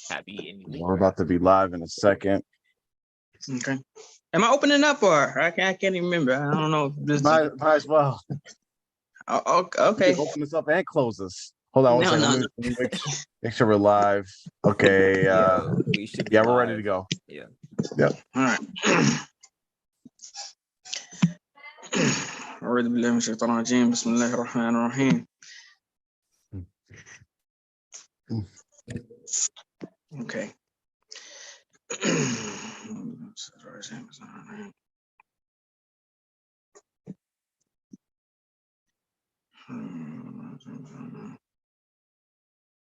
Happy and unique. We're about to be live in a second. Okay. Am I opening up or I can't even remember. I don't know. Might as well. Oh, You okay. can open this up and close this. Hold on one No, second. no, Let me make sure we're live. Okay. We should be we're ready to live. go. Yeah. Yep. All right. أعوذ بالله من الشيطان الرجيم بسم الله الرحمن الرحيم. Okay.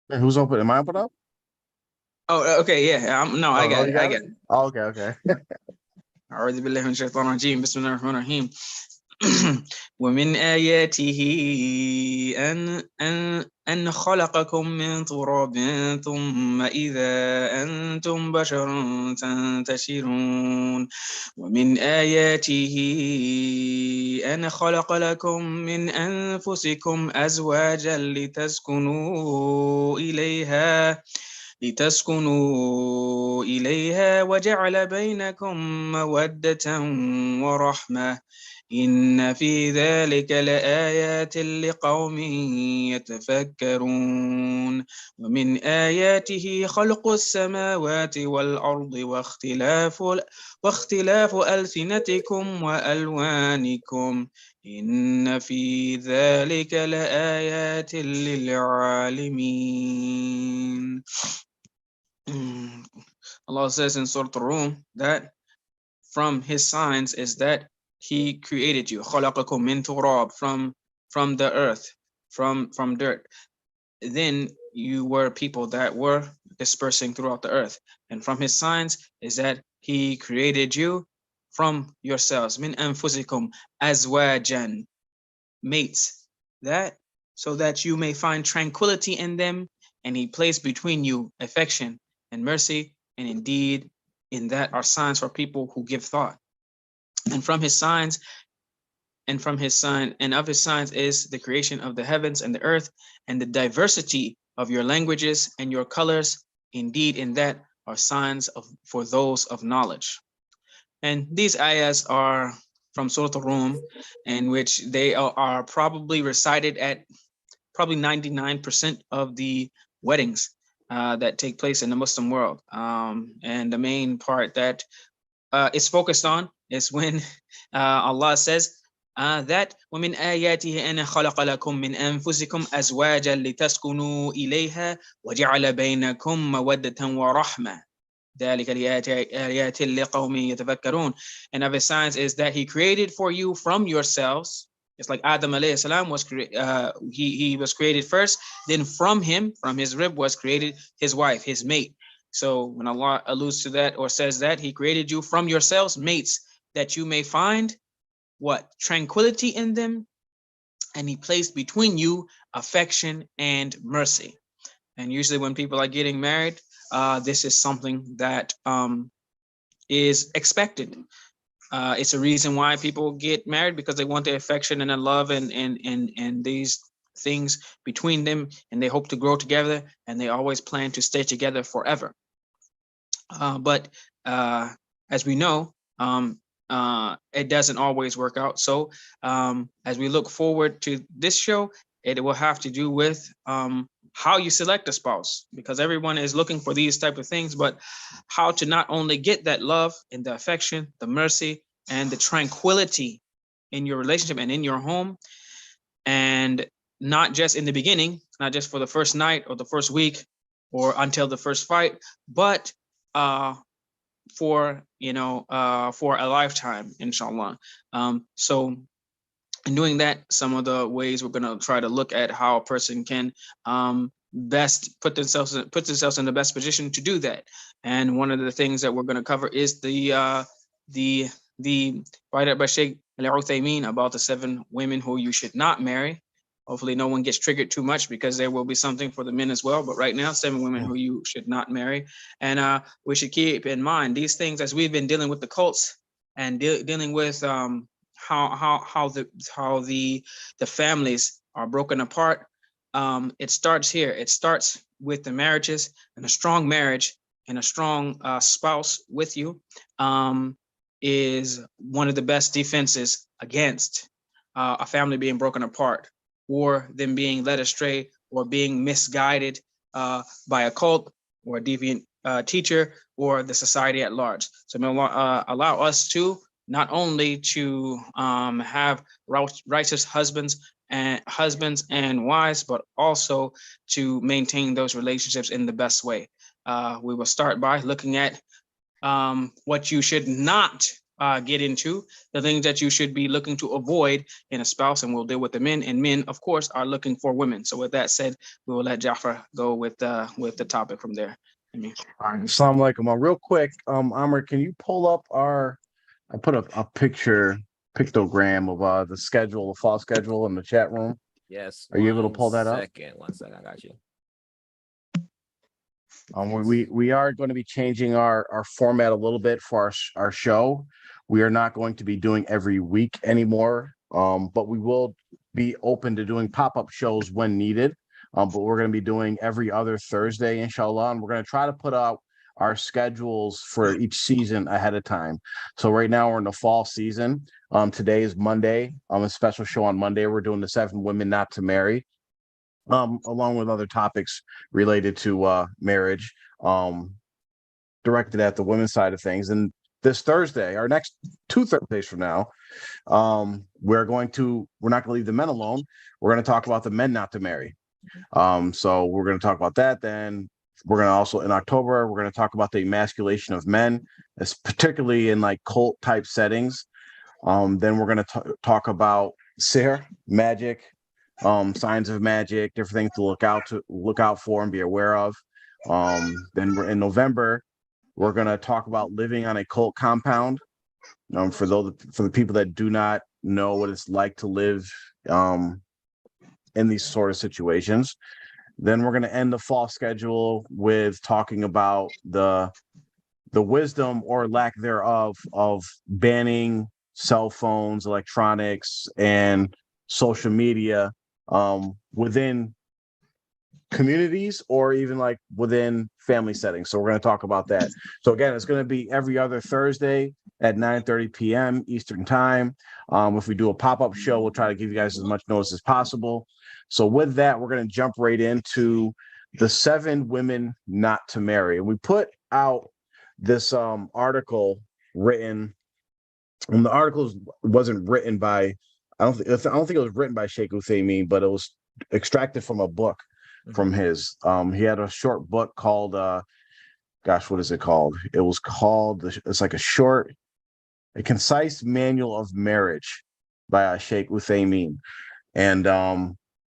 Hey, who's open? Am I open up? Oh, okay, yeah. No, I got it. I got it. Oh, okay. أعوذ بالله من الشيطان الرجيم بسم الله الرحمن الرحيم. ومن آياته أن خلقكم من تراب ثم إذا أنتم بشر تنتشرون ومن آياته أن خلق لكم من أنفسكم أزواجا لتسكنوا إليها وجعل بينكم مودة ورحمة إن في ذلك لآيات لقوم يتفكرون ومن آياته خلق السماوات والأرض واختلاف ألسنتكم وألوانكم إن في ذلك لآيات للعالمين. Allah says in Surah Ar-Rum that from his signs is that he created you خلقكم من تراب from the earth, from dirt. Then you were people that were dispersing throughout the earth, and from his signs is that he created you from yourselves من أنفسكم أزواجا, mates, that so that you may find tranquility in them, and he placed between you affection and mercy, and indeed in that are signs for people who give thought. And from his signs and of his signs is the creation of the heavens and the earth and the diversity of your languages and your colors. Indeed in that are signs for those of knowledge. And these ayahs are from Surah Ar-Rum, in which they are probably recited at probably 99% of the weddings that take place in the Muslim world. And the main part that is focused on is when Allah says that وَمِنْ آيَاتِهِ أَنَ خَلَقَ لَكُم مِّنْ أَنفُسِكُمْ أَزْوَاجًا لِتَسْكُنُوا إِلَيْهَا وَجَعَلَ بَيْنَكُم مَّوَدَّةً وَرَحْمَةً ذَلِكَ لِآيَاتٍ لِقَوْمٍ يَتَفَكَّرُونَ. And of his signs is that he created for you from yourselves. It's like Adam alayhi salam was he was created first, then from him, from his rib was created his wife, his mate. So when Allah alludes to that or says that he created you from yourselves, mates, that you may find what? Tranquility in them, and he placed between you affection and mercy. And usually when people are getting married, this is something that is expected. It's a reason why people get married, because they want the affection and the love and these things between them, and they hope to grow together, and they always plan to stay together forever. But as we know, it doesn't always work out. So as we look forward to this show, it will have to do with how you select a spouse, because everyone is looking for these type of things, but how to not only get that love and the affection, the mercy and the tranquility in your relationship and in your home, and not just in the beginning, not just for the first night or the first week or until the first fight, but for for a lifetime, inshallah. So in doing that, some of the ways we're going to try to look at how a person can best put themselves in the best position to do that. And one of the things that we're going to cover is the write-up by Sheikh Al-Uthaymeen about the 7 women who you should not marry. Hopefully no one gets triggered too much, because there will be something for the men as well. But right now, 7 women who you should not marry. And we should keep in mind these things as we've been dealing with the cults and dealing with how the families are broken apart. it starts here. It starts with the marriages, and a strong marriage and a strong spouse with you is one of the best defenses against a family being broken apart, or them being led astray, or being misguided by a cult or a deviant teacher, or the society at large. So allow us to not only to have righteous husbands and wives, but also to maintain those relationships in the best way. We will start by looking at what you should not get into, the things that you should be looking to avoid in a spouse, and we'll deal with the men. And men, of course, are looking for women. So with that said, we will let Jafar go with the topic from there. All right, assalamu alaikum. Real quick, Amr, can you pull up I put a pictogram of the schedule, the fall schedule in the chat room. Yes. Are you able to pull that up? 1 second, I got you. We are going to be changing our format a little bit for our show. We are not going to be doing every week anymore, but we will be open to doing pop-up shows when needed. But we're going to be doing every other Thursday, inshallah, and we're going to try to put out our schedules for each season ahead of time. So right now we're in the fall season. Today is Monday. A special show on Monday. We're doing the 7 women not to marry, along with other topics related to marriage, directed at the women's side of things. And this Thursday, our next 2 Thursdays from now, we're not going to leave the men alone. We're going to talk about the men not to marry. So we're going to talk about that. Then we're going to also, in October, we're going to talk about the emasculation of men, particularly in like cult type settings. Then we're going to talk about sihr, magic, signs of magic, different things to look out for and be aware of. Then we're in November, we're going to talk about living on a cult compound. For the people that do not know what it's like to live in these sort of situations. Then we're going to end the fall schedule with talking about the wisdom or lack thereof of banning cell phones, electronics, and social media within communities or even like within family settings. So we're going to talk about that. So again, it's going to be every other Thursday at 9:30 p.m. Eastern time. If we do a pop-up show, we'll try to give you guys as much notice as possible. So with that, we're going to jump right into the 7 women not to marry. And we put out this article written, and the article wasn't written by, I don't think it was written by Sheikh Uthaymeen, but it was extracted from a book from his. He had a short book called what is it called? It was called, it's like a concise manual of marriage by Sheikh Uthaymeen. And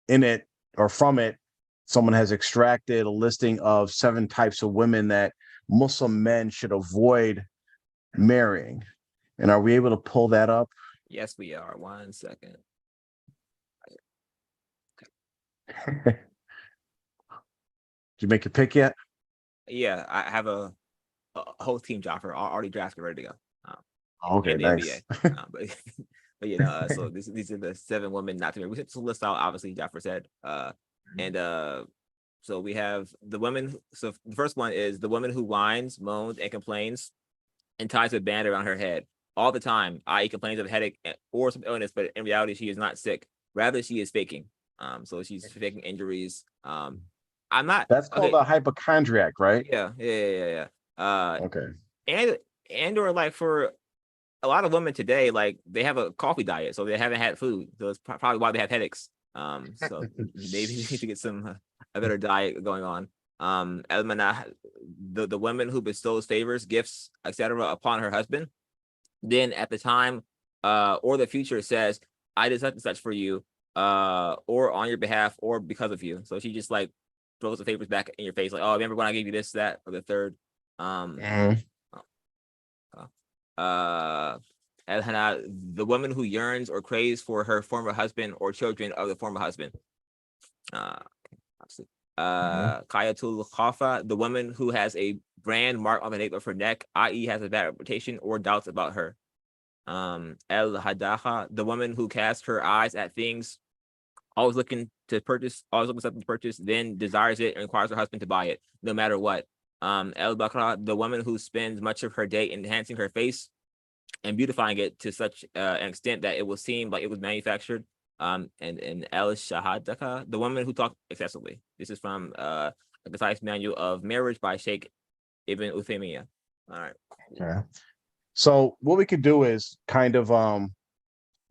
in it, or from it, someone has extracted a listing of 7 types of women that Muslim men should avoid marrying. And are we able to pull that up? Yes, we are. 1 second. Did you make your pick yet? Yeah, I have a whole team, Jaffer, already drafted, ready to go. Okay, nice. But so these are the 7 women not to marry. We have to list out, obviously, Jaffer said. So we have the women. So the first one is the woman who whines, moans, and complains and ties a band around her head all the time, i.e. complains of headache or some illness, but in reality, she is not sick. Rather, she is faking. So she's faking injuries. I'm not. That's called a hypochondriac, right? Yeah. Okay. And or like for a lot of women today, like they have a coffee diet, so they haven't had food. So it's probably why they have headaches. So maybe you need to get a better diet going on. The woman who bestows favors, gifts, etc. upon her husband, then at the time or the future says, I did such and such for you, or on your behalf, or because of you. So she just like throws the favors back in your face, like, oh, remember when I gave you this, that, or the third. The woman who yearns or craves for her former husband or children of the former husband. Kayatul Khafa, the woman who has a brand mark on the nape of her neck, i.e. has a bad reputation or doubts about her. El Hadaha, the woman who casts her eyes at things, always looking to purchase, always looking for something to purchase, then desires it and requires her husband to buy it, no matter what. El Bakra, the woman who spends much of her day enhancing her face and beautifying it to such an extent that it will seem like it was manufactured. And El Shahadaka, the woman who talked excessively. This is from a concise manual of marriage by Sheikh Ibn Uthaymiyah. All right. Okay. So what we could do is kind of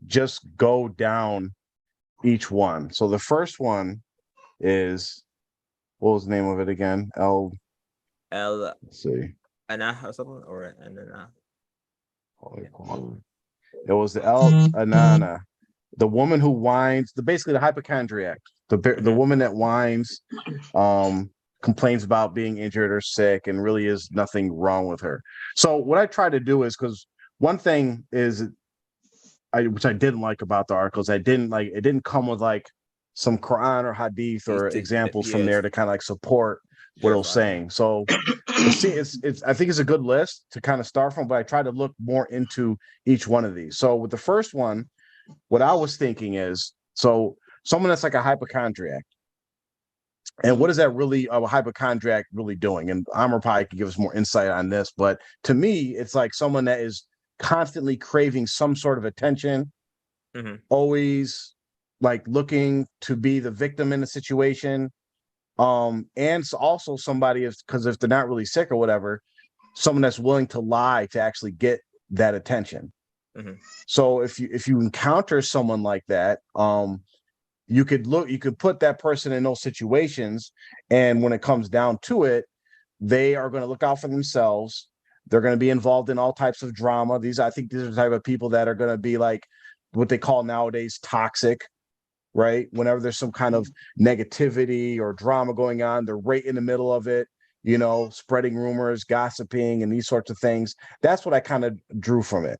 just go down each one. So the first one is, what was the name of it again? Let's see. Anah or something, or Anah. It was the El Anana, the woman who whines, basically the hypochondriac, the woman that whines, complains about being injured or sick, and really is nothing wrong with her. So what I try to do is, because one thing is, which I didn't like about the articles, it didn't come with like some Quran or Hadith or examples from there to kind of like support what it was saying. So it's I think it's a good list to kind of start from, but I try to look more into each one of these. So with the first one, what I was thinking is, so someone that's like a hypochondriac, and what is that really, a hypochondriac really doing? And Amr probably could give us more insight on this, but to me, it's like someone that is constantly craving some sort of attention, always like looking to be the victim in the situation. And also somebody, because if they're not really sick or whatever, someone that's willing to lie to actually get that attention. So if you encounter someone like that, you could put that person in those situations, and when it comes down to it, they are going to look out for themselves. They're going to be involved in all types of drama. I think these are the type of people that are going to be like what they call nowadays toxic, right? Whenever there's some kind of negativity or drama going on, they're right in the middle of it, spreading rumors, gossiping, and these sorts of things. That's what I kind of drew from it,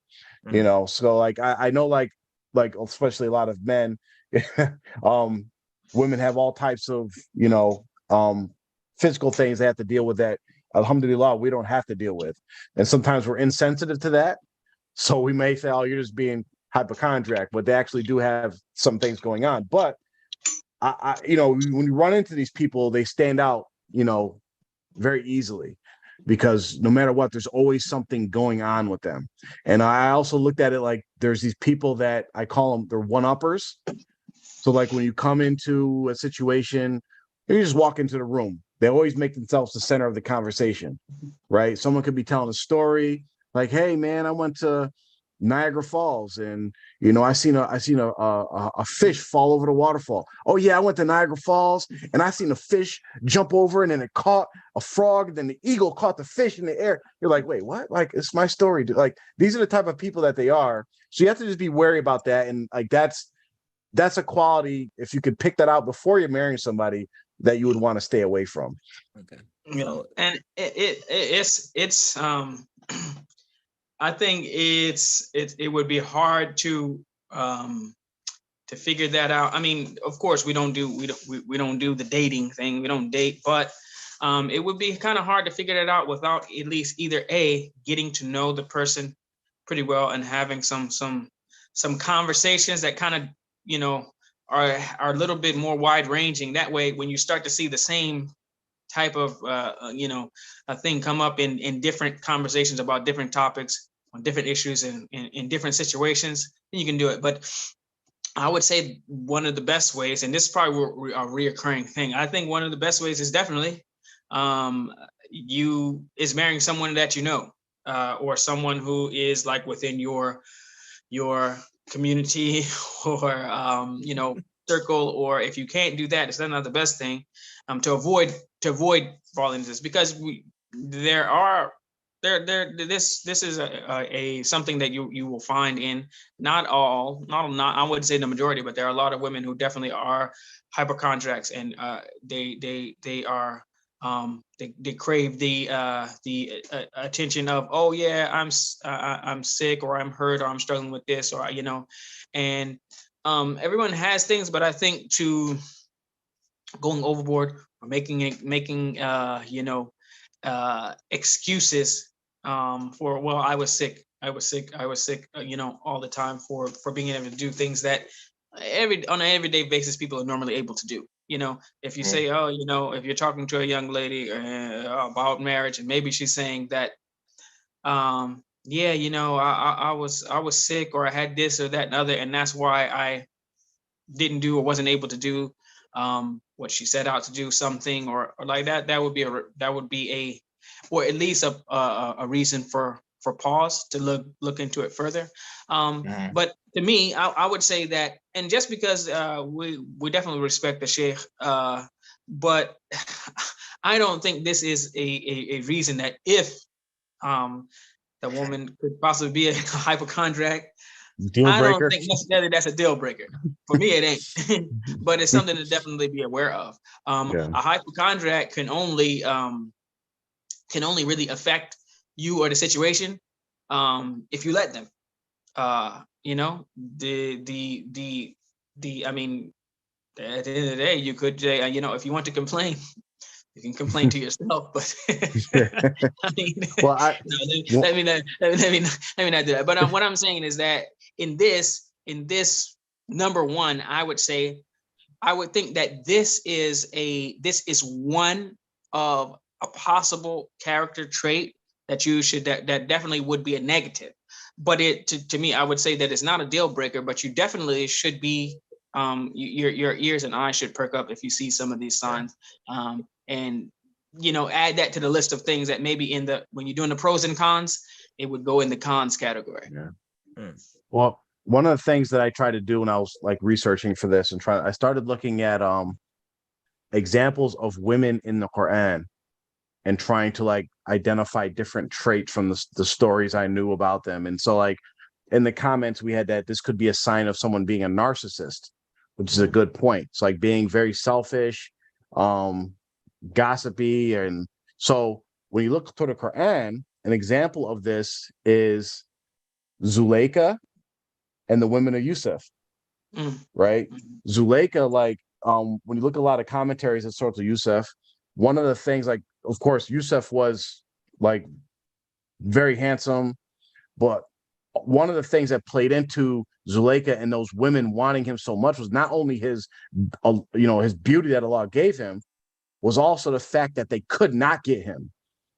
So like I know like especially a lot of men, women have all types of physical things they have to deal with that, alhamdulillah, we don't have to deal with. And sometimes we're insensitive to that. So we may say, oh, you're just being hypochondriac, but they actually do have some things going on. But I when you run into these people, they stand out, very easily, because no matter what, there's always something going on with them. And I also looked at it like there's these people that I call them, they're one-uppers. So like when you come into a situation, you just walk into the room, they always make themselves the center of the conversation, right? Someone could be telling a story like, hey man, I went to Niagara Falls, and I seen a fish fall over the waterfall. Oh yeah, I went to Niagara Falls, and I seen a fish jump over, and then it caught a frog. Then the eagle caught the fish in the air. You're like, wait, what? Like, it's my story, dude. Like, these are the type of people that they are. So you have to just be wary about that, and like that's a quality, if you could pick that out before you're marrying somebody, that you would want to stay away from. Okay. Yeah, and it's I think it would be hard to figure that out. I mean, of course, we don't do the dating thing. We don't date, but it would be kind of hard to figure that out without at least either getting to know the person pretty well and having some conversations that kind of are a little bit more wide ranging. That way, when you start to see the same type of a thing come up in different conversations about different topics on different issues and in different situations, then you can do it. But I would say one of the best ways, and this is probably a reoccurring thing, I think one of the best ways is definitely marrying someone that or someone who is like within your community or circle. Or if you can't do that, it's not the best thing to avoid falling into this, because this is a something that you will find in not I wouldn't say the majority, but there are a lot of women who definitely are hypochondriacs, and they are they crave the attention of, oh yeah, I'm sick, or I'm hurt, or I'm struggling with this, or and everyone has things, but I think to going overboard or making excuses for, well, I was sick all the time for being able to do things that on an everyday basis, people are normally able to do. You know, if you say, oh, you know, if you're talking to a young lady about marriage, and maybe she's saying that, yeah, you know, I was sick, or I had this or that and other, and that's why I didn't do or wasn't able to do what she set out to do, something or like that. That would be a or at least a reason for pause to look into it further. But to me, I would say that, and just because we definitely respect the sheikh, but I don't think this is a reason that if the woman could possibly be a hypochondriac. Deal I don't breaker. think necessarily that's a deal breaker. For me, it ain't, but it's something to definitely be aware of. Yeah. A hypochondriac can only really affect you or the situation if you let them. You know, I mean, at the end of the day, you could, you know, if you want to complain, you can complain to yourself. But I mean, Well, no, let me not do that. But what I'm saying is that in this number one, I would think that this is one of a possible character trait that you should that definitely would be a negative. But to me, I would say that it's not a deal breaker, but you definitely should be your ears and eyes should perk up if you see some of these signs, and you know, add that to the list of things that maybe when you're doing the pros and cons, it would go in the cons category. Yeah. Well, one of the things that I tried to do when I was like researching for this and I started looking at examples of women in the Quran and trying to like identify different traits from the stories I knew about them. And so like in the comments we had that this could be a sign of someone being a narcissist, which is a good point. It's like being very selfish, gossipy. And so when you look to the Quran, an example of this is Zuleika and the women of Yusuf, right? Zuleika, like when you look at a lot of commentaries at sorts of Yusuf, one of the things, like, of course, Yusuf was like very handsome, but one of the things that played into Zuleika and those women wanting him so much was not only his, his beauty that Allah gave him, was also the fact that they could not get him.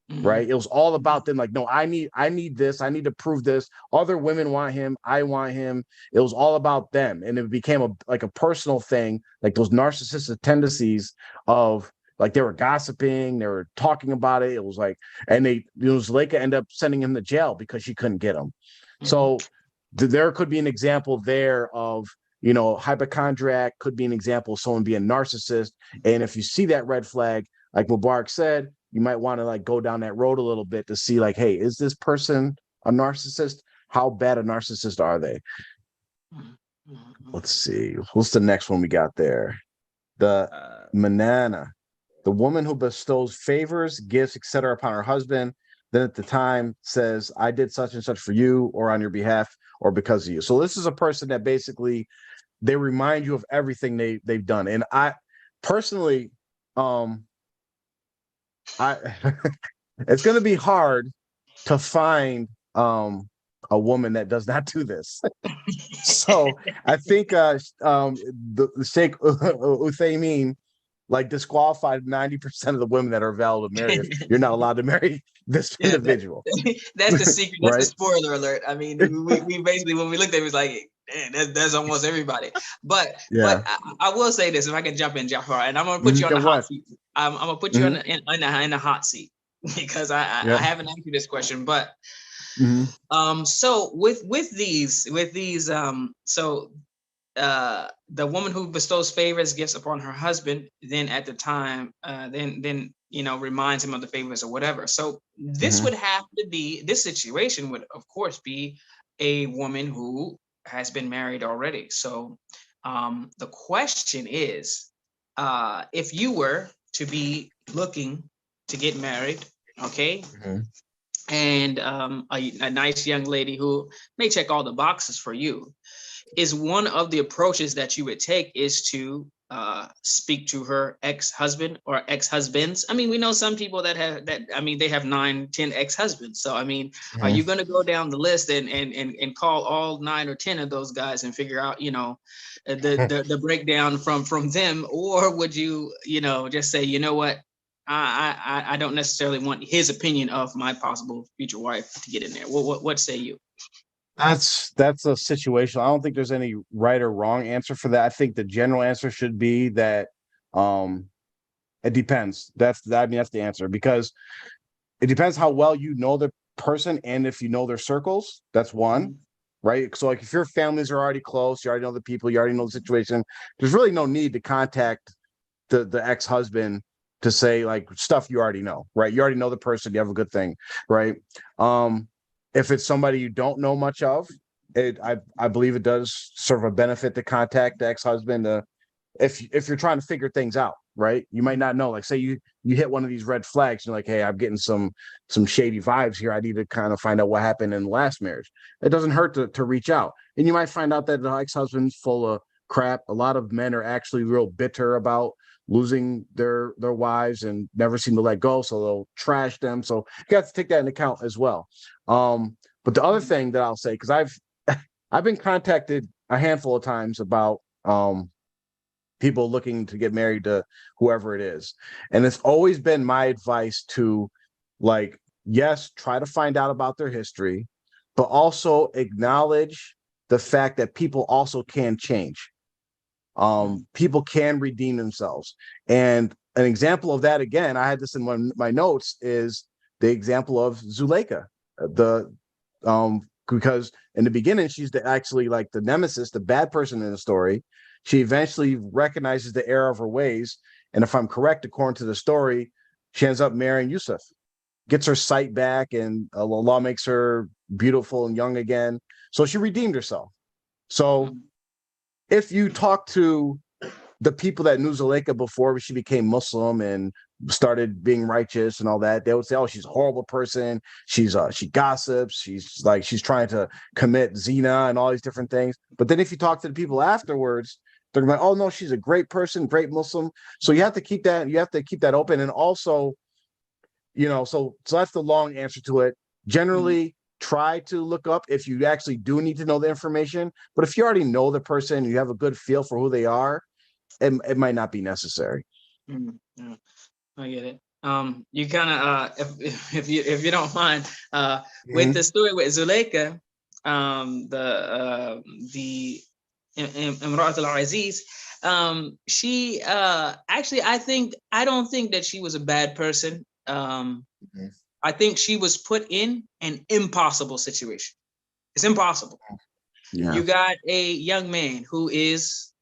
Right. It was all about them. Like, no, I need this. I need to prove this. Other women want him. I want him. It was all about them. And it became a personal thing, like those narcissistic tendencies of like they were gossiping, they were talking about it. It was like, and Zuleika ended up sending him to jail because she couldn't get him. So there could be an example there of, hypochondriac could be an example of someone being narcissist. And if you see that red flag, like Mubarak said, you might want to like go down that road a little bit to see like, hey, is this person a narcissist? How bad a narcissist are they? Let's see. What's the next one we got there? The Manana, the woman who bestows favors, gifts, etc. upon her husband, then at the time says, I did such and such for you or on your behalf or because of you. So this is a person that basically they remind you of everything they've done. And I personally, it's going to be hard to find a woman that does not do this. So I think the Sheikh Uthaymeen like disqualified 90% of the women that are available to marry if you're not allowed to marry this individual. That's the secret. That's Right? the spoiler alert. I mean, we basically, when we looked at it, it was like, man, that's almost everybody. But I will say this, if I can jump in, Jafar, and I'm going to put you on the hot seat. I'm going to put you in the hot seat because I haven't answered this question, but so with these the woman who bestows favors, gifts upon her husband, then at the time, then reminds him of the favors or whatever. So this would have to be, this situation would of course be a woman who has been married already. So the question is, if you were to be looking to get married, okay, and a nice young lady who may check all the boxes for you, is one of the approaches that you would take is to speak to her ex-husband or ex-husbands? I mean, we know some people that have that. I mean, they have 9, 10 ex-husbands. So I mean, are you going to go down the list and call all 9 or 10 of those guys and figure out, the breakdown from them, or would you, just say, you know what, I don't necessarily want his opinion of my possible future wife to get in there. What say you? That's a situation. I don't think there's any right or wrong answer for that. I think the general answer should be that it depends. That's the answer, because it depends how well you know the person and if you know their circles. That's one, right? So like if your families are already close, you already know the people, you already know the situation, there's really no need to contact the ex-husband to say like stuff you already know, right? You already know the person, you have a good thing, right? If it's somebody you don't know much of, I believe it does serve a benefit to contact the ex-husband if you're trying to figure things out, right? You might not know. Like say you hit one of these red flags, and you're like, hey, I'm getting some shady vibes here. I need to kind of find out what happened in the last marriage. It doesn't hurt to reach out. And you might find out that the ex-husband's full of crap. A lot of men are actually real bitter about losing their wives and never seem to let go, so they'll trash them. So you have to take that into account as well. But the other thing that I'll say, because I've been contacted a handful of times about people looking to get married to whoever it is, and it's always been my advice to, like, yes, try to find out about their history, but also acknowledge the fact that people also can change. People can redeem themselves. And an example of that, again, I had this in one of my notes, is the example of Zuleika. Because in the beginning, she's actually like the nemesis, the bad person in the story. She eventually recognizes the error of her ways. And if I'm correct, according to the story, she ends up marrying Yusuf, gets her sight back, and Allah makes her beautiful and young again. So she redeemed herself. So if you talk to the people that knew Zuleika before she became Muslim and started being righteous and all that, they would say, oh, she's a horrible person. She gossips. She's trying to commit zina and all these different things. But then if you talk to the people afterwards, they're like, oh no, she's a great person, great Muslim. So you have to keep that open. And also, so that's the long answer to it. Generally, try to look up if you actually do need to know the information. But if you already know the person, you have a good feel for who they are, it might not be necessary. Yeah, I get it. You kind of, if you don't mind, with the story with Zuleika, the Imrat al-Aziz, she actually, I don't think that she was a bad person. I think she was put in an impossible situation. It's impossible. Yeah. You got a young man who is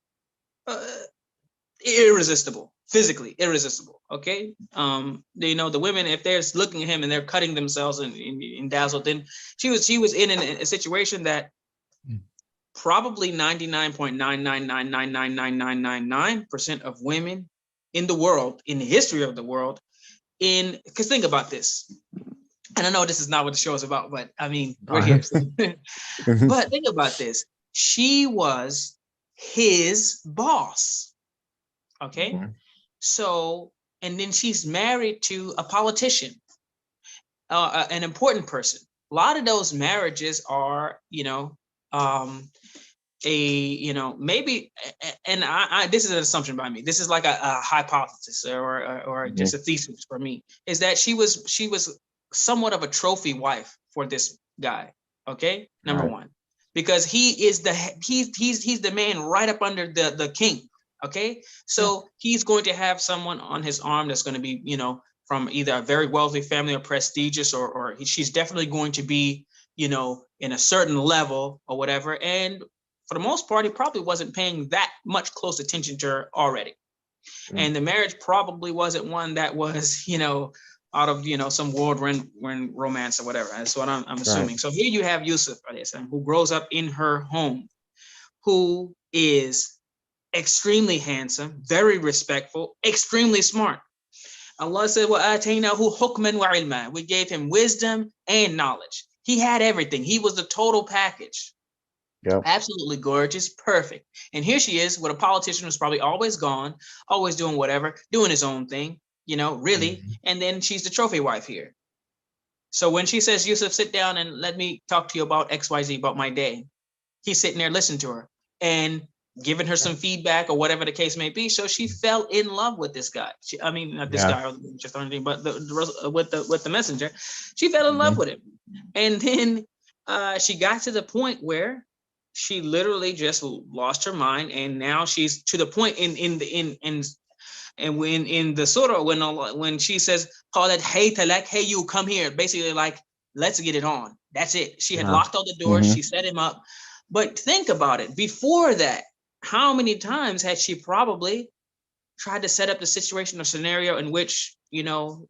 irresistible, physically irresistible. Okay. The women, if they're looking at him and they're cutting themselves in dazzled, then she was in a situation that probably 99.9999999% of women in the world, in the history of the world, because think about this. And I know this is not what the show is about, but I mean, we're here. But think about this. She was his boss. Okay. So, and then she's married to a politician, an important person. A lot of those marriages are, maybe, and I this is an assumption by me. This is like a hypothesis or just a thesis for me, is that she was somewhat of a trophy wife for this guy. Okay, number one, because he's the man right up under the king. Okay, so he's going to have someone on his arm that's going to be, from either a very wealthy family or prestigious, or she's definitely going to be, in a certain level or whatever. And for the most part, he probably wasn't paying that much close attention to her already. And the marriage probably wasn't one that was, out of, some whirlwind romance or whatever. That's what I'm assuming. So here you have Yusuf, who grows up in her home, who is extremely handsome, very respectful, extremely smart. Allah said, وَآتَيْنَاهُ حُكْمًا وَعِلْمًا. We gave him wisdom and knowledge. He had everything. He was the total package. Yep. Absolutely gorgeous, perfect. And here she is with a politician who's probably always gone, always doing whatever, doing his own thing, really. And then she's the trophy wife here. So when she says, Yusuf, sit down and let me talk to you about XYZ, about my day, he's sitting there listening to her and giving her some feedback or whatever the case may be. So she fell in love with this guy. Not this guy, just anything, but with the messenger, she fell in love with him. And then she got to the point where she literally just lost her mind, and now she's to the point in the surah when she says, "Call it hey talak, hey you come here," basically like let's get it on. That's it. She had locked all the doors. She set him up. But think about it. Before that, how many times had she probably tried to set up the situation or scenario in which,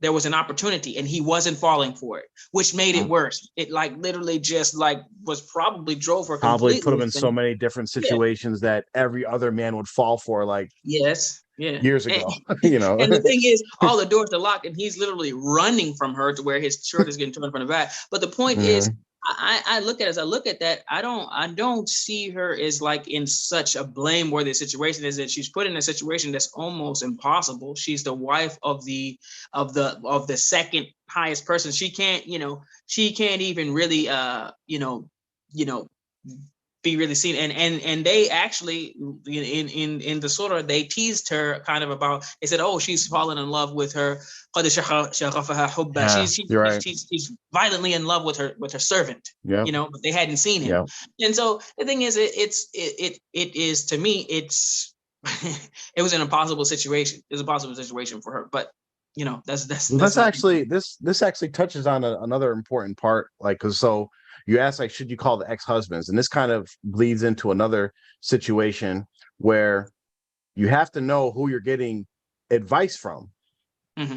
there was an opportunity and he wasn't falling for it, which made it worse. It like literally just like was probably drove her Probably put him in insane. so many different situations that every other man would fall for, like years ago. And the thing is, all the doors are locked and he's literally running from her to where his shirt is getting torn from the back. But the point is, I look at that. I don't see her as like in such a blameworthy situation. Is that she's put in a situation that's almost impossible. She's the wife of the second highest person. She can't even really be really seen. And they actually in the surah they teased her kind of about, they said, oh, she's fallen in love with her. She's violently in love with her servant. But they hadn't seen him. And so the thing is, it is, to me, it's it was an impossible situation. It was a possible situation for her. But that's actually this actually touches on another important part, like, because so you asked, like, should you call the ex-husbands? And this kind of bleeds into another situation where you have to know who you're getting advice from,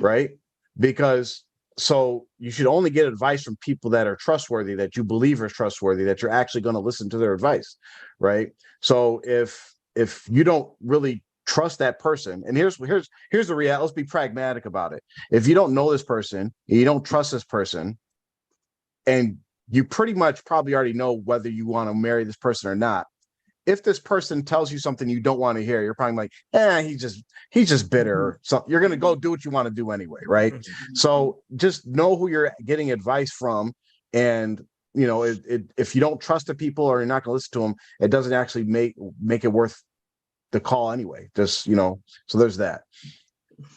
right? Because so you should only get advice from people that are trustworthy, that you believe are trustworthy, that you're actually going to listen to their advice, right? So if you don't really trust that person, and here's the reality, let's be pragmatic about it. If you don't know this person, you don't trust this person, and you pretty much probably already know whether you want to marry this person or not. If this person tells you something you don't want to hear, you're probably like, he's just bitter. So you're going to go do what you want to do anyway, right? So just know who you're getting advice from. And, if you don't trust the people or you're not going to listen to them, it doesn't actually make it worth the call anyway. Just, so there's that.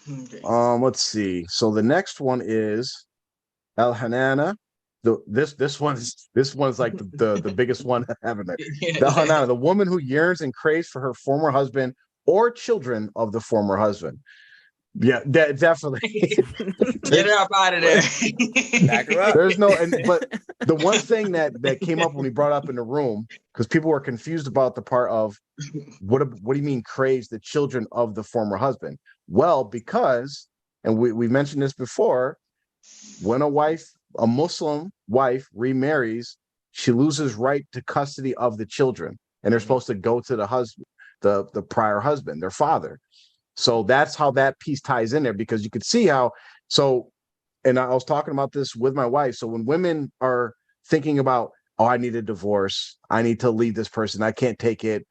Okay. Let's see. So the next one is Al-Hanana. This one's like the biggest one having it. The Hanana, the woman who yearns and craves for her former husband or children of the former husband. Yeah, definitely. Get her up out of there. Back her up. There's but the one thing that came up when we brought up in the room, because people were confused about the part of what do you mean craves the children of the former husband? Well, because, and we mentioned this before, when a Muslim wife remarries, she loses right to custody of the children, and they're supposed to go to the husband, the prior husband, their father. So that's how that piece ties in there, because you could see how. So, and I was talking about this with my wife. So when women are thinking about, oh, I need a divorce, I need to leave this person, I can't take it,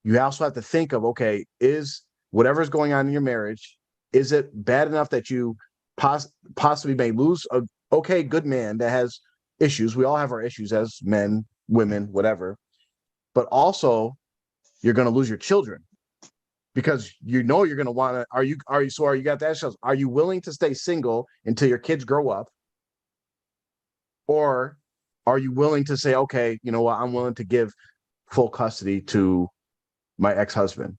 you also have to think of, okay, is whatever's going on in your marriage, is it bad enough that you possibly may lose a good man that has issues? We all have our issues as men, women, whatever. But also, you're going to lose your children, because you're going to want to. Are you got to ask yourself, are you willing to stay single until your kids grow up, or are you willing to say, okay, you know what, I'm willing to give full custody to my ex-husband?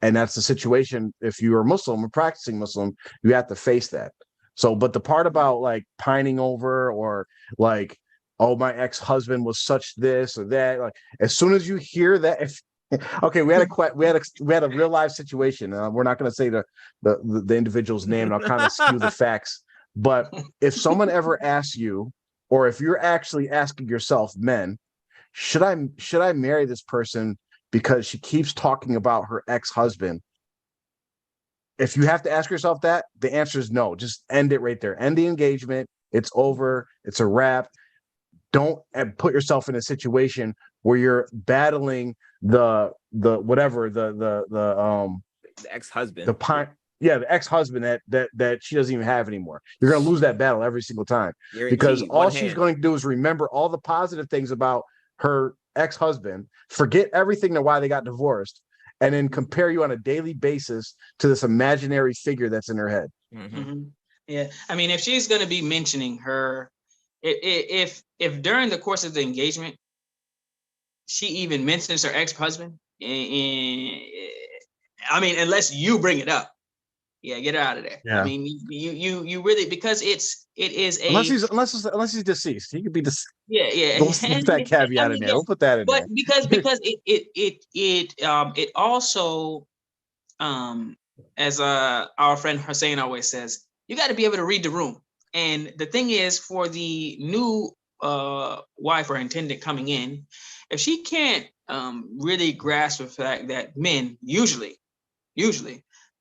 And that's the situation. If you are Muslim or practicing Muslim, you have to face that. So, but the part about like pining over, or like, oh, my ex-husband was such this or that, like, as soon as you hear that, okay, we had a real life situation. We're not going to say the individual's name, and I'll kind of skew the facts. But if someone ever asks you, or if you're actually asking yourself, men, should I marry this person because she keeps talking about her ex-husband? If you have to ask yourself that, the answer is no. Just end it right there. End the engagement. It's over. It's a wrap. Don't put yourself in a situation where you're battling the ex-husband. the ex-husband that she doesn't even have anymore. You're going to lose that battle every single time because Guaranteed. all One she's hand. going to do is remember all the positive things about her ex-husband, forget everything to why they got divorced, and then compare you on a daily basis to this imaginary figure that's in her head. Yeah, I mean, if she's going to be mentioning her, if during the course of the engagement she even mentions her ex-husband, I mean, unless you bring it up, yeah, get her out of there. Yeah. I mean, you really, because it is a unless he's deceased, he could be deceased. yeah. We'll put that caveat I mean, in there. yeah. We'll put that in But there. because it also as our friend Hussein always says, you got to be able to read the room. And the thing is, for the new wife or intendant coming in, if she can't really grasp the fact that men usually,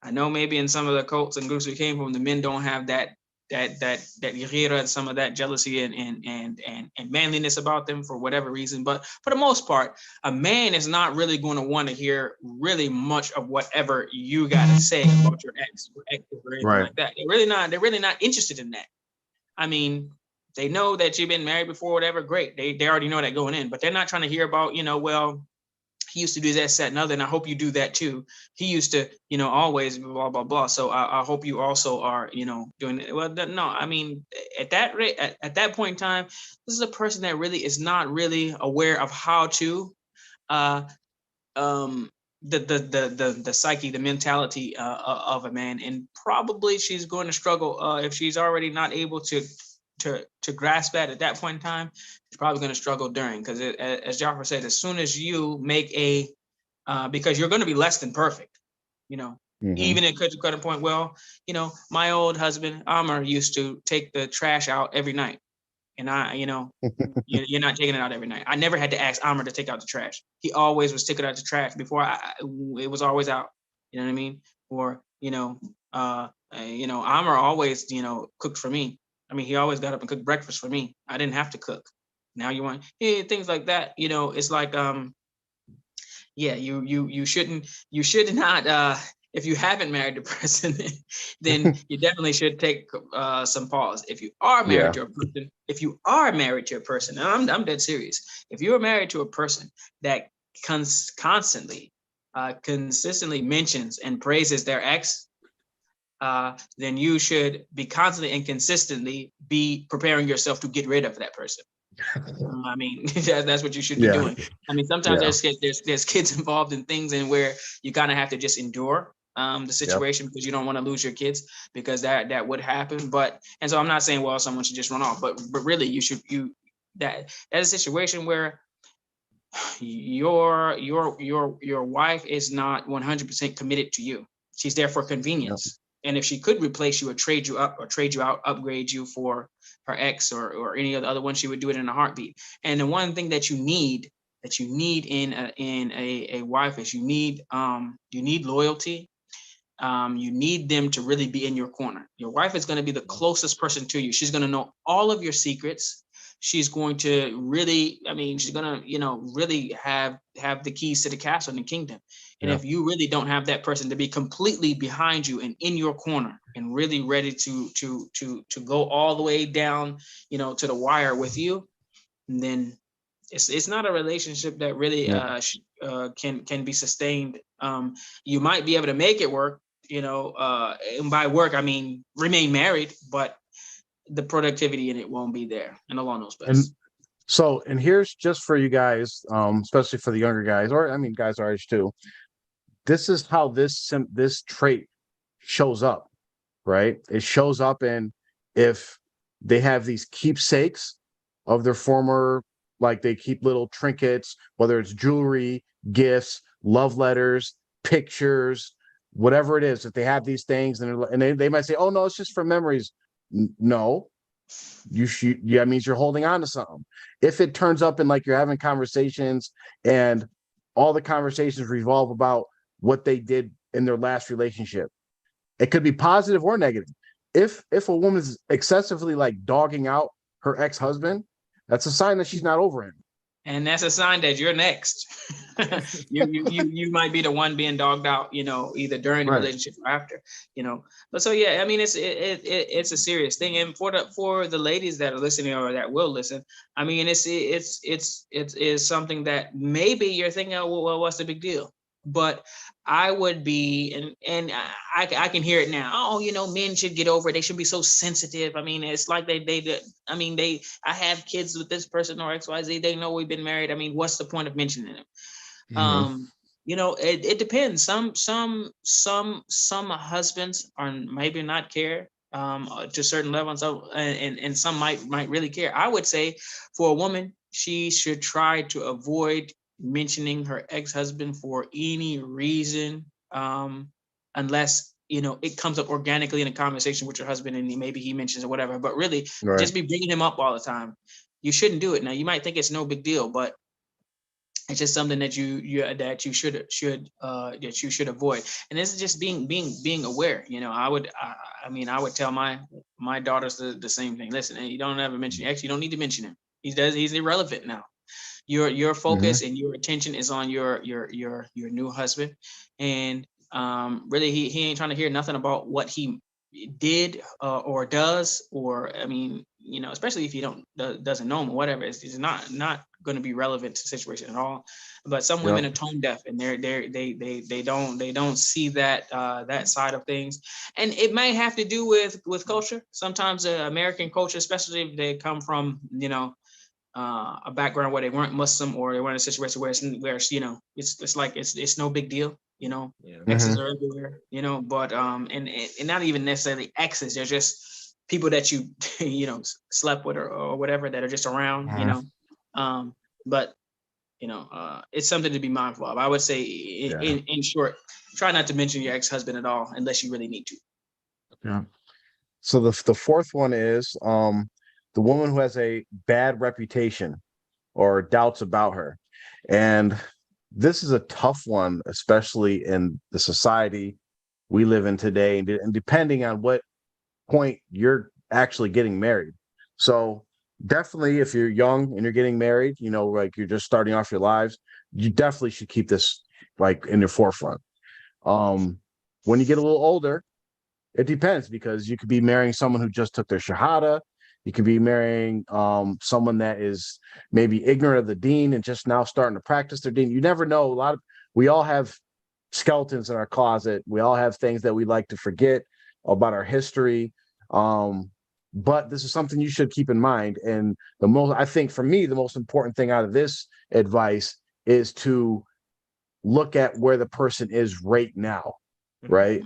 I know maybe in some of the cults and groups we came from, the men don't have that ghira and some of that jealousy and manliness about them for whatever reason. But for the most part, a man is not really going to want to hear really much of whatever you got to say about your ex or anything like that. They're really not interested in that. I mean, they know that you've been married before, whatever, great. They already know that going in, but they're not trying to hear about, well, he used to do that, and other, and I hope you do that too. He used to, always blah, blah, blah. So I hope you also are, doing it. Well, no, I mean, at that rate, at that point in time, this is a person that really is not really aware of how to, the psyche, the mentality of a man, and probably she's going to struggle if she's already not able to grasp that at that point in time. She's probably going to struggle during, because as Jafar said, as soon as you make because you're going to be less than perfect, even it could cut a point. Well, my old husband Amr used to take the trash out every night, and you're not taking it out every night. I never had to ask Amr to take out the trash. He always was taking out the trash before it was always out. You know what I mean? Or Amr always cooked for me. I mean, he always got up and cooked breakfast for me. I didn't have to cook. Now you want things like that. It's like you should not if you haven't married the person, then you definitely should take some pause. If you are married to a person, and I'm dead serious. If you are married to a person that consistently mentions and praises their ex, then you should be constantly and consistently be preparing yourself to get rid of that person. I mean, that's what you should be doing. I mean, sometimes there's kids involved in things, and where you kind of have to just endure the situation because you don't want to lose your kids, because that would happen. And so I'm not saying, well, someone should just run off, but really that's a situation where your wife is not 100% committed to you. She's there for convenience. And if she could replace you or trade you up or trade you out, upgrade you for her ex or any of the other one, she would do it in a heartbeat. And the one thing that you need in a wife is you need loyalty. You need them to really be in your corner. Your wife is going to be the closest person to you. She's going to know all of your secrets. She's going to really, she's going to, really have the keys to the castle and the kingdom. And if you really don't have that person to be completely behind you and in your corner and really ready to go all the way down, to the wire with you, then it's not a relationship that really can be sustained. You might be able to make it work, and by work, I mean, remain married, but the productivity in it won't be there. And Allah knows best. And here's just for you guys, especially for the younger guys, or guys our age too. This is how this trait shows up, right? It shows up in if they have these keepsakes of their former, like they keep little trinkets, whether it's jewelry, gifts, love letters, pictures, whatever it is, that they have these things, and they might say, oh no, it's just for memories. No, that means you're holding on to something. If it turns up and like you're having conversations and all the conversations revolve about what they did in their last relationship, it could be positive or negative. If a woman is excessively like dogging out her ex-husband, that's a sign that she's not over him. And that's a sign that you're next. you might be the one being dogged out, either during the Right. relationship or after, But so yeah, I mean, it's a serious thing. And for the ladies that are listening or that will listen, I mean, it's something that maybe you're thinking, oh, well, what's the big deal? But I would be, and I can hear it now. Oh, men should get over it. They should be so sensitive. I mean, it's like I have kids with this person or XYZ. They know we've been married. I mean, what's the point of mentioning it? Mhm. It depends. Some husbands are maybe not care to certain levels of, and some might really care. I would say for a woman, she should try to avoid mentioning her ex-husband for any reason, unless it comes up organically in a conversation with your husband and maybe he mentions or whatever. But really, Right. just be bringing him up all the time. You shouldn't do it. Now, you might think it's no big deal, but it's just something that you should avoid. And this is just being aware. I would tell my daughters the same thing. Listen, you don't ever mention your ex. You don't need to mention him. He's irrelevant now. Your focus and your attention is on your new husband, and really he ain't trying to hear nothing about what he did or does, or I mean, especially if you doesn't know him or whatever. It's not going to be relevant to the situation at all. But some women Yep. are tone deaf, and they don't see that side of things, and it may have to do with culture. Sometimes American culture, especially if they come from a background where they weren't Muslim, or they were in a situation where it's like it's no big deal. Yeah. Exes Mhm. are everywhere. But and not even necessarily exes. They're just people that you slept with or whatever, that are just around. Mhm. But it's something to be mindful of. I would say, Yeah. in short, try not to mention your ex-husband at all unless you really need to. Yeah. So the fourth one is the woman who has a bad reputation or doubts about her. And this is a tough one, especially in the society we live in today, and depending on what point you're actually getting married. So definitely, if you're young and you're getting married, like you're just starting off your lives, you definitely should keep this like in your forefront. Um, when you get a little older, it depends, because you could be marrying someone who just took their shahada. You could be marrying someone that is maybe ignorant of the deen and just now starting to practice their deen. You never know. We all have skeletons in our closet. We all have things that we like to forget about our history. Um, but this is something you should keep in mind. And I think for me, the most important thing out of this advice is to look at where the person is right now, right?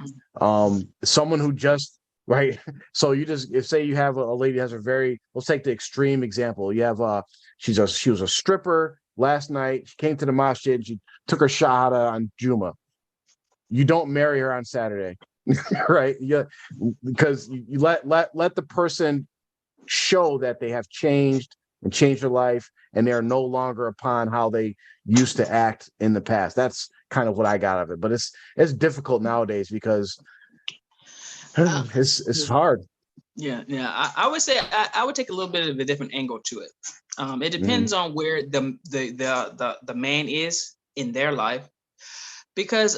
Someone who just right. So if say you have a lady has a very, let's take the extreme example. You have she was a stripper last night. She came to the masjid and she took her shahada on Juma. You don't marry her on Saturday, right? Yeah, because you let the person show that they have changed and changed their life, and they are no longer upon how they used to act in the past. That's kind of what I got of it. But it's difficult nowadays because Uh, it's hard. yeah. I would say I would take a little bit of a different angle to it. It Mhm. depends on where the man is in their life, because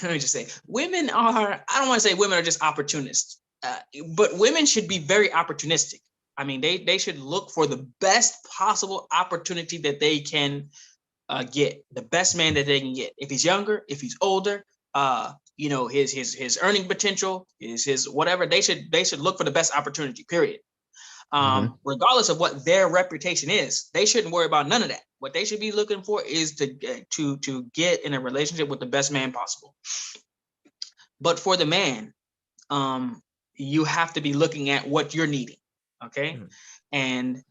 let me just say, women are, I don't want to say women are just opportunists, but women should be very opportunistic. I mean, they should look for the best possible opportunity that they can get, the best man that they can get. If he's younger, if he's older, his earning potential, his whatever, they should look for the best opportunity, period. Mhm. Regardless of what their reputation is, they shouldn't worry about none of that. What they should be looking for is to get in a relationship with the best man possible. But for the man, you have to be looking at what you're needing. Okay. And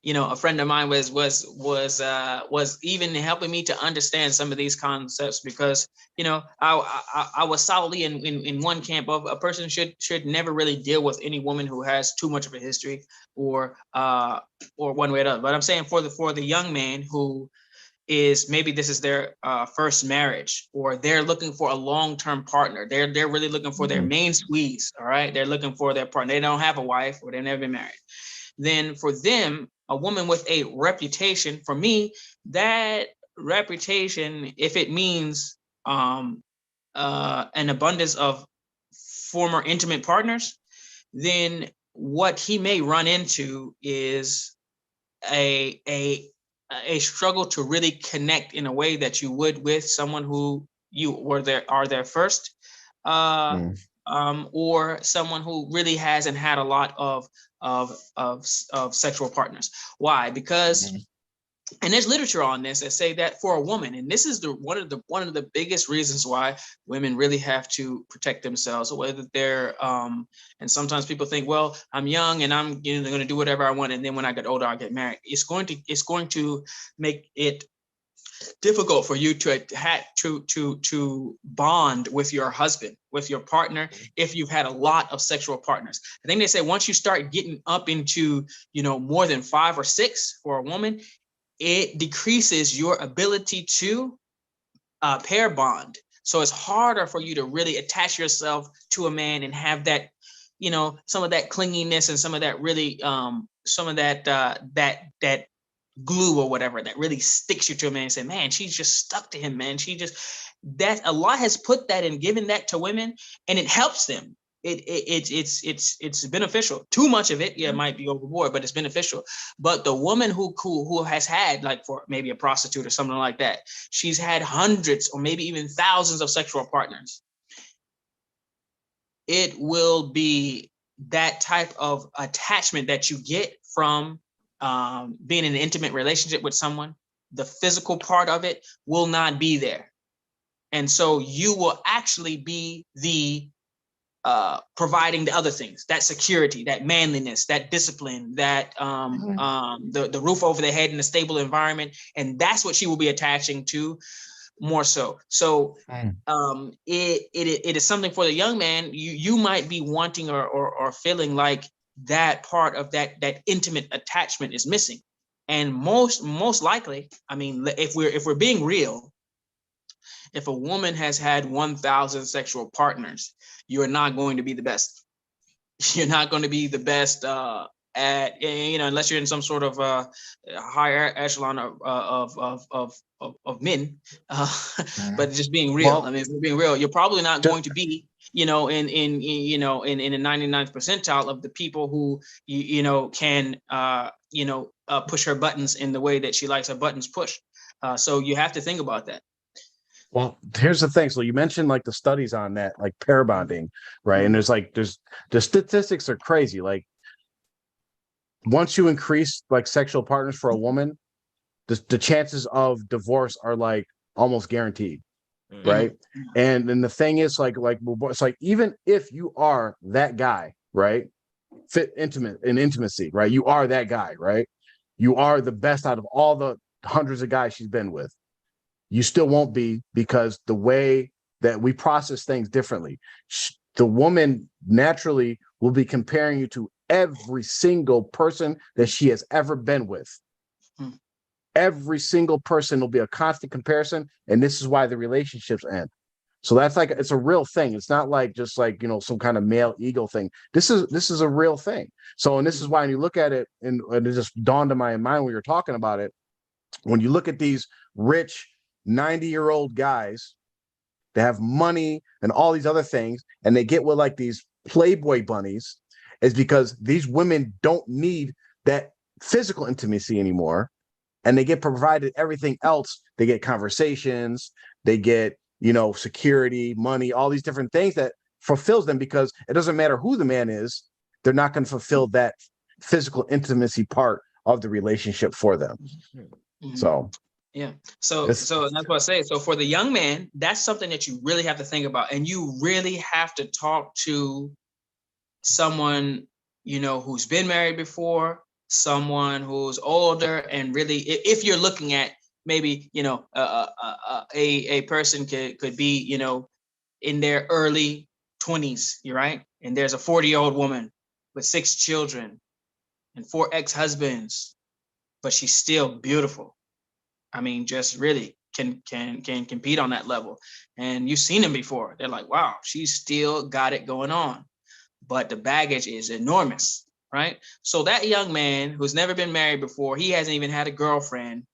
a friend of mine was even helping me to understand some of these concepts, because I was solidly in one camp of a person should never really deal with any woman who has too much of a history, or one way or other. But I'm saying for the young man who is, maybe this is their first marriage, or they're looking for a long-term partner. They're really looking for their Mhm. main squeeze. All right, they're looking for their partner. They don't have a wife, or they've never been married. Then for them, a woman with a reputation, for me, that reputation, if it means an abundance of former intimate partners, then what he may run into is a a a struggle to really connect in a way that you would with someone who you were there are there first, uh, or someone who really hasn't had a lot of sexual partners. Why? Because and there's literature on this that say that for a woman, and this is the one of the biggest reasons why women really have to protect themselves, whether they're and sometimes people think, well, I'm young and I'm going to do whatever I want, and then when I get older I'll get married. It's going to make it difficult for you to bond with your husband, with your partner, if you've had a lot of sexual partners. I think they say once you start getting up into more than 5 or 6 for a woman, it decreases your ability to pair bond. So it's harder for you to really attach yourself to a man and have that, some of that clinginess and some of that really, some of that that glue or whatever that really sticks you to a man and say, man, she's just stuck to him, man. That Allah has put that and given that to women, and it helps them. It's beneficial. Too much of it, it might be overboard, but it's beneficial. But the woman who has had, like, for maybe a prostitute or something like that, she's had hundreds or maybe even thousands of sexual partners. It will be that type of attachment that you get from being in an intimate relationship with someone. The physical part of it will not be there, and so you will actually be the providing the other things, that security, that manliness, that discipline, that the roof over their head in a stable environment. And that's what she will be attaching to more so. So it is something for the young man. You might be wanting or feeling like that part of that intimate attachment is missing. And most likely, I mean, if we're being real, if a woman has had 1,000 sexual partners, you are not going to be the best. You're not going to be the best at, unless you're in some sort of higher echelon of men. But just being real, I mean, if we're being real, you're probably not going to be, in the 99th percentile of the people who can push her buttons in the way that she likes her buttons pushed. So you have to think about that. Well, here's the thing. So you mentioned like the studies on that, like pair bonding, right? And there's the statistics are crazy. Like once you increase like sexual partners for a woman, the chances of divorce are like almost guaranteed, right? And then the thing is like it's like even if you are that guy, right? Fit intimate in intimacy, right? You are that guy, right? You are the best out of all the hundreds of guys she's been with. You still won't be, because the way that we process things differently, the woman naturally will be comparing you to every single person that she has ever been with. Every single person will be a constant comparison, and this is why the relationships end. So that's like, it's a real thing. It's not like just like, some kind of male ego thing. This is a real thing. So, and this is why when you look at it, and it just dawned in my mind when you were talking about it, when you look at these rich 90-year-old guys that have money and all these other things, and they get with like these Playboy bunnies, is because these women don't need that physical intimacy anymore, and they get provided everything else. They get conversations, they get security, money, all these different things that fulfills them, because it doesn't matter who the man is, they're not going to fulfill that physical intimacy part of the relationship for them. So yeah. So that's what I say. So for the young man, that's something that you really have to think about, and you really have to talk to someone, who's been married before, someone who's older, and really, if you're looking at maybe, a person could be, in their early 20s, you're right, and there's a 40-year-old woman with 6 children and 4 ex-husbands, but she's still beautiful. I mean, just really can compete on that level. And you've seen them before. They're like, wow, she's still got it going on. But the baggage is enormous. right? So that young man who's never been married before, he hasn't even had a girlfriend,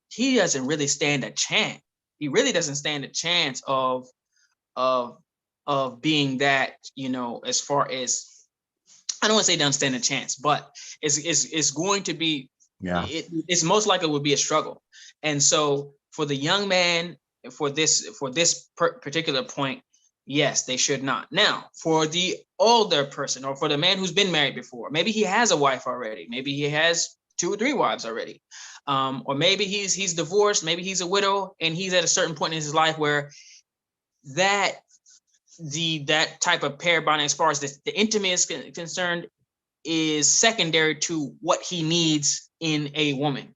he doesn't really stand a chance. He really doesn't stand a chance of being that, as far as, I don't want to say doesn't stand a chance, but it's going to be, it's most likely would be a struggle. And so for the young man, for this particular point, yes, they should not. Now, for the older person, or for the man who's been married before, maybe he has a wife already, maybe he has 2 or 3 wives already, or maybe he's divorced, maybe he's a widow, and he's at a certain point in his life where that type of pair bonding, as far as the intimate is concerned, is secondary to what he needs in a woman.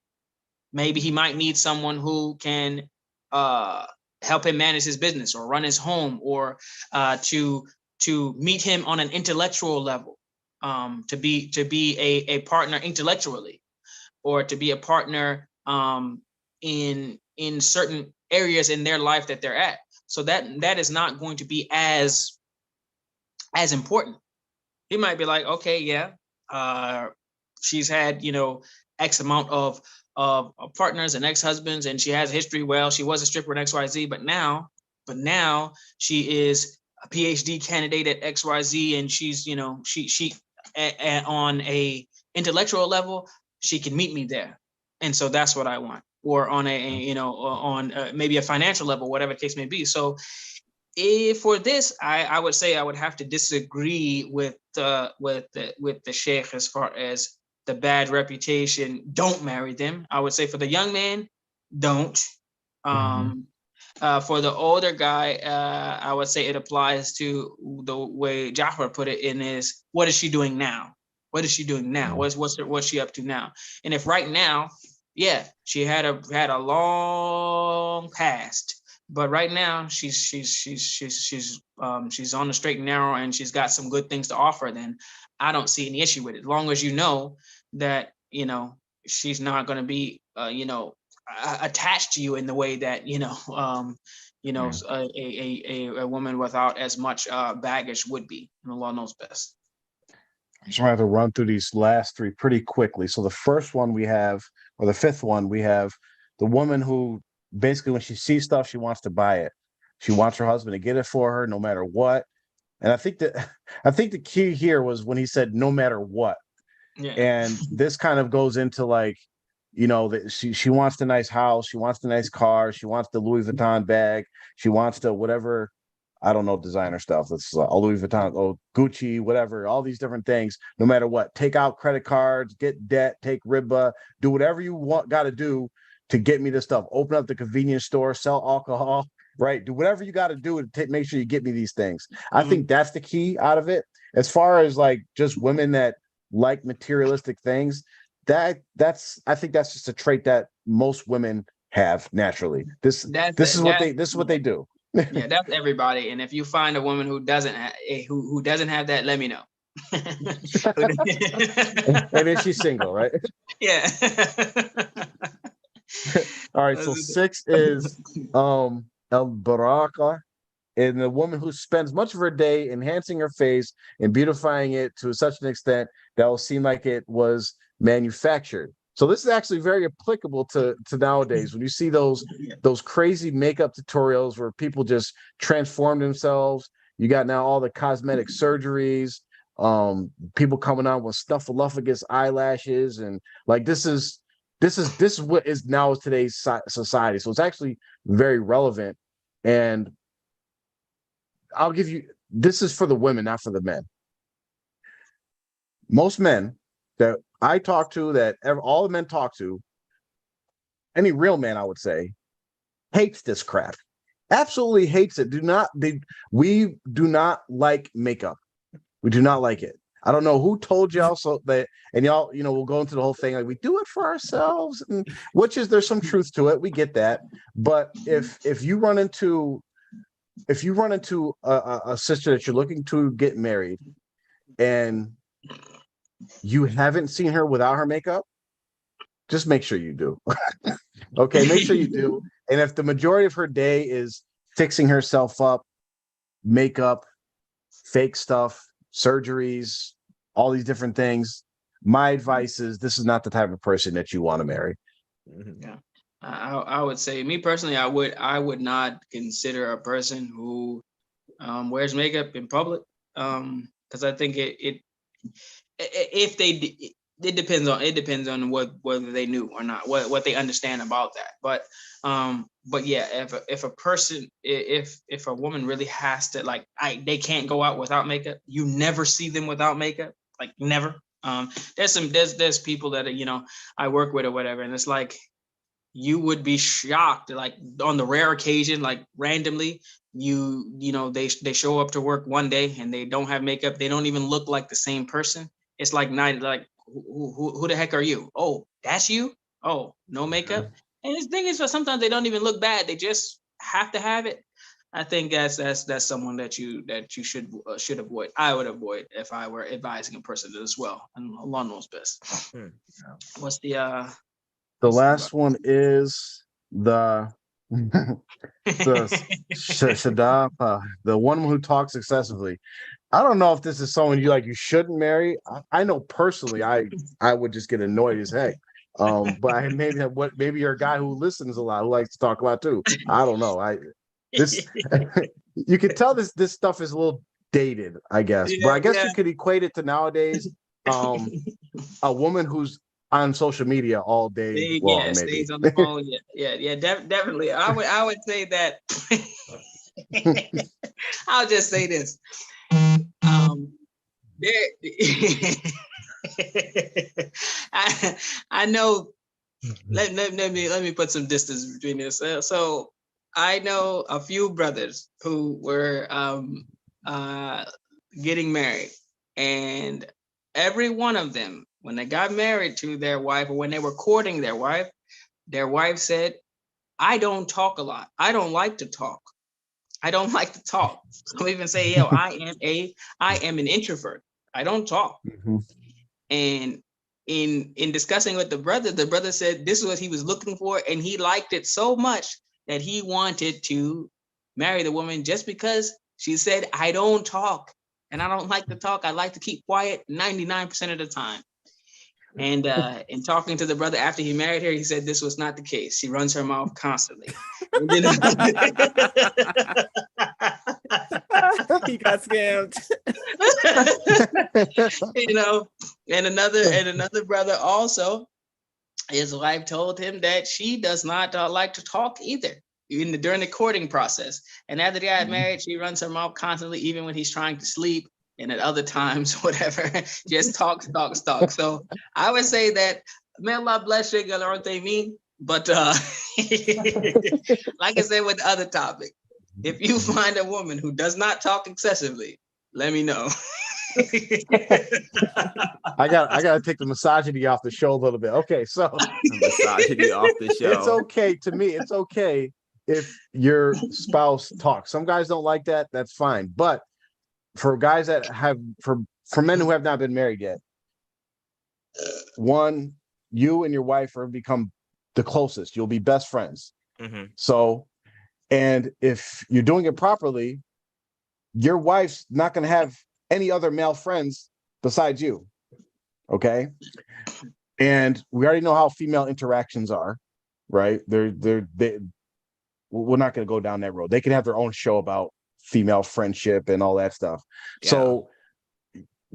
Maybe he might need someone who can help him manage his business or run his home, or to meet him on an intellectual level, to be a partner intellectually, or to be a partner in certain areas in their life that they're at. So that is not going to be as important. He might be like, okay, yeah, she's had, X amount of partners and ex-husbands, and she has history. Well, she was a stripper in XYZ, but now she is a PhD candidate at XYZ, and she's, she on a intellectual level, she can meet me there. And so that's what I want. Or on on maybe a financial level, whatever the case may be. So for this, I would say I would have to disagree with the sheikh as far as the bad reputation. Don't marry them. I would say for the young man, don't. For the older guy, I would say it applies to the way Jafar put it in is, what is she doing now? What is she doing now? What's she up to now? And if right now, yeah, she had a long past, but right now she's on the straight and narrow, and she's got some good things to offer, then I don't see any issue with it. As long as you know that, she's not going to be, attached to you in the way that, a woman without as much baggage would be. And Allah knows best. I just wanted to run through these last 3 pretty quickly. So the first one we have, or the fifth one, we have the woman who basically, when she sees stuff, she wants to buy it. She wants her husband to get it for her no matter what. And I think the key here was when he said no matter what. Yeah. And this kind of goes into like, that she wants the nice house, she wants the nice car, she wants the Louis Vuitton bag, she wants the whatever, I don't know, designer stuff. That's Louis Vuitton, Gucci, whatever, all these different things, no matter what. Take out credit cards, get debt, take riba, do whatever you got to do to get me this stuff. Open up the convenience store, sell alcohol, right? Do whatever you got to do to make sure you get me these things. I think that's the key out of it. As far as like just women that like materialistic things, I think that's just a trait that most women have naturally. This is what they do. Yeah, that's everybody. And if you find a woman who doesn't who doesn't have that, let me know. And then she's single, right? Yeah. All right. So 6 is El Baraka, and the woman who spends much of her day enhancing her face and beautifying it to such an extent that will seem like it was manufactured. So this is actually very applicable to nowadays when you see those crazy makeup tutorials where people just transform themselves. You got now all the cosmetic surgeries, people coming out with snuffleupagus eyelashes, and like this is what is now today's society. So it's actually very relevant. And I'll give you, this is for the women, not for the men. Most men that I talk to, all the men talk to, any real man, I would say, hates this crap. Absolutely hates it. We do not like makeup. We do not like it. I don't know who told y'all so that, and y'all, we'll go into the whole thing like we do it for ourselves, and there's some truth to it. We get that. But if you run into a sister that you're looking to get married, and you haven't seen her without her makeup, just make sure you do. Okay, make sure you do. And if the majority of her day is fixing herself up, makeup, fake stuff, surgeries, all these different things. My advice is this is not the type of person that you want to marry. Yeah. I would say, me personally, I would not consider a person who wears makeup in public, because I think if they it depends on whether they knew or not, what they understand about that. But yeah, if a person, if a woman really has to, like, they can't go out without makeup, you never see them without makeup, like never. There's people that I work with or whatever, and it's like, you would be shocked, like on the rare occasion, like randomly, they show up to work one day and they don't have makeup, they don't even look like the same person. It's like, night, like, who the heck are you? Oh, that's you. Oh, no makeup. And the thing is, sometimes they don't even look bad, they just have to have it. I think that's someone that you should avoid. I would avoid if I were advising a person as well, and Allah knows best. What's the The last one is the Shadapa, the one who talks excessively. I don't know if this is someone you shouldn't marry. I know personally, I would just get annoyed as heck. But maybe you're a guy who listens a lot, who likes to talk a lot too. I don't know. This you can tell this stuff is a little dated, I guess. But I guess you could equate it to nowadays. A woman who's on social media all day long, maybe stays on the phone. Definitely. I would say that. I'll just say this. I know. Let me put some distance between this. So I know a few brothers who were getting married, and every one of them, when they got married to their wife, or when they were courting their wife said, "I don't talk a lot. I don't like to talk. I don't like to talk." Some even say, I am an introvert. I don't talk. Mm-hmm. And in discussing with the brother said this is what he was looking for, and he liked it so much that he wanted to marry the woman just because she said, "I don't talk, and I don't like to talk. I like to keep quiet 99% of the time." And in talking to the brother after he married her, he said this was not the case. She runs her mouth constantly. And then, He got scammed. And another brother also, his wife told him that she does not like to talk either, even during the courting process. And after they got married, she runs her mouth constantly, even when he's trying to sleep. And at other times, whatever, just talk. So I would say that, may Allah bless you, aren't they mean? But like I said with the other topic, if you find a woman who does not talk excessively, let me know. I gotta take the misogyny off the show a little bit. Okay, so Misogyny off the show. It's okay to me. It's okay if your spouse talks. Some guys don't like that. That's fine. But for guys that have, for men who have not been married yet, one, you and your wife are become the closest. You'll be best friends. Mm-hmm. So, and if you're doing it properly, your wife's not going to have any other male friends besides you. Okay. And we already know how female interactions are, right? We're not going to go down that road. They can have their own show about female friendship and all that stuff. Yeah. So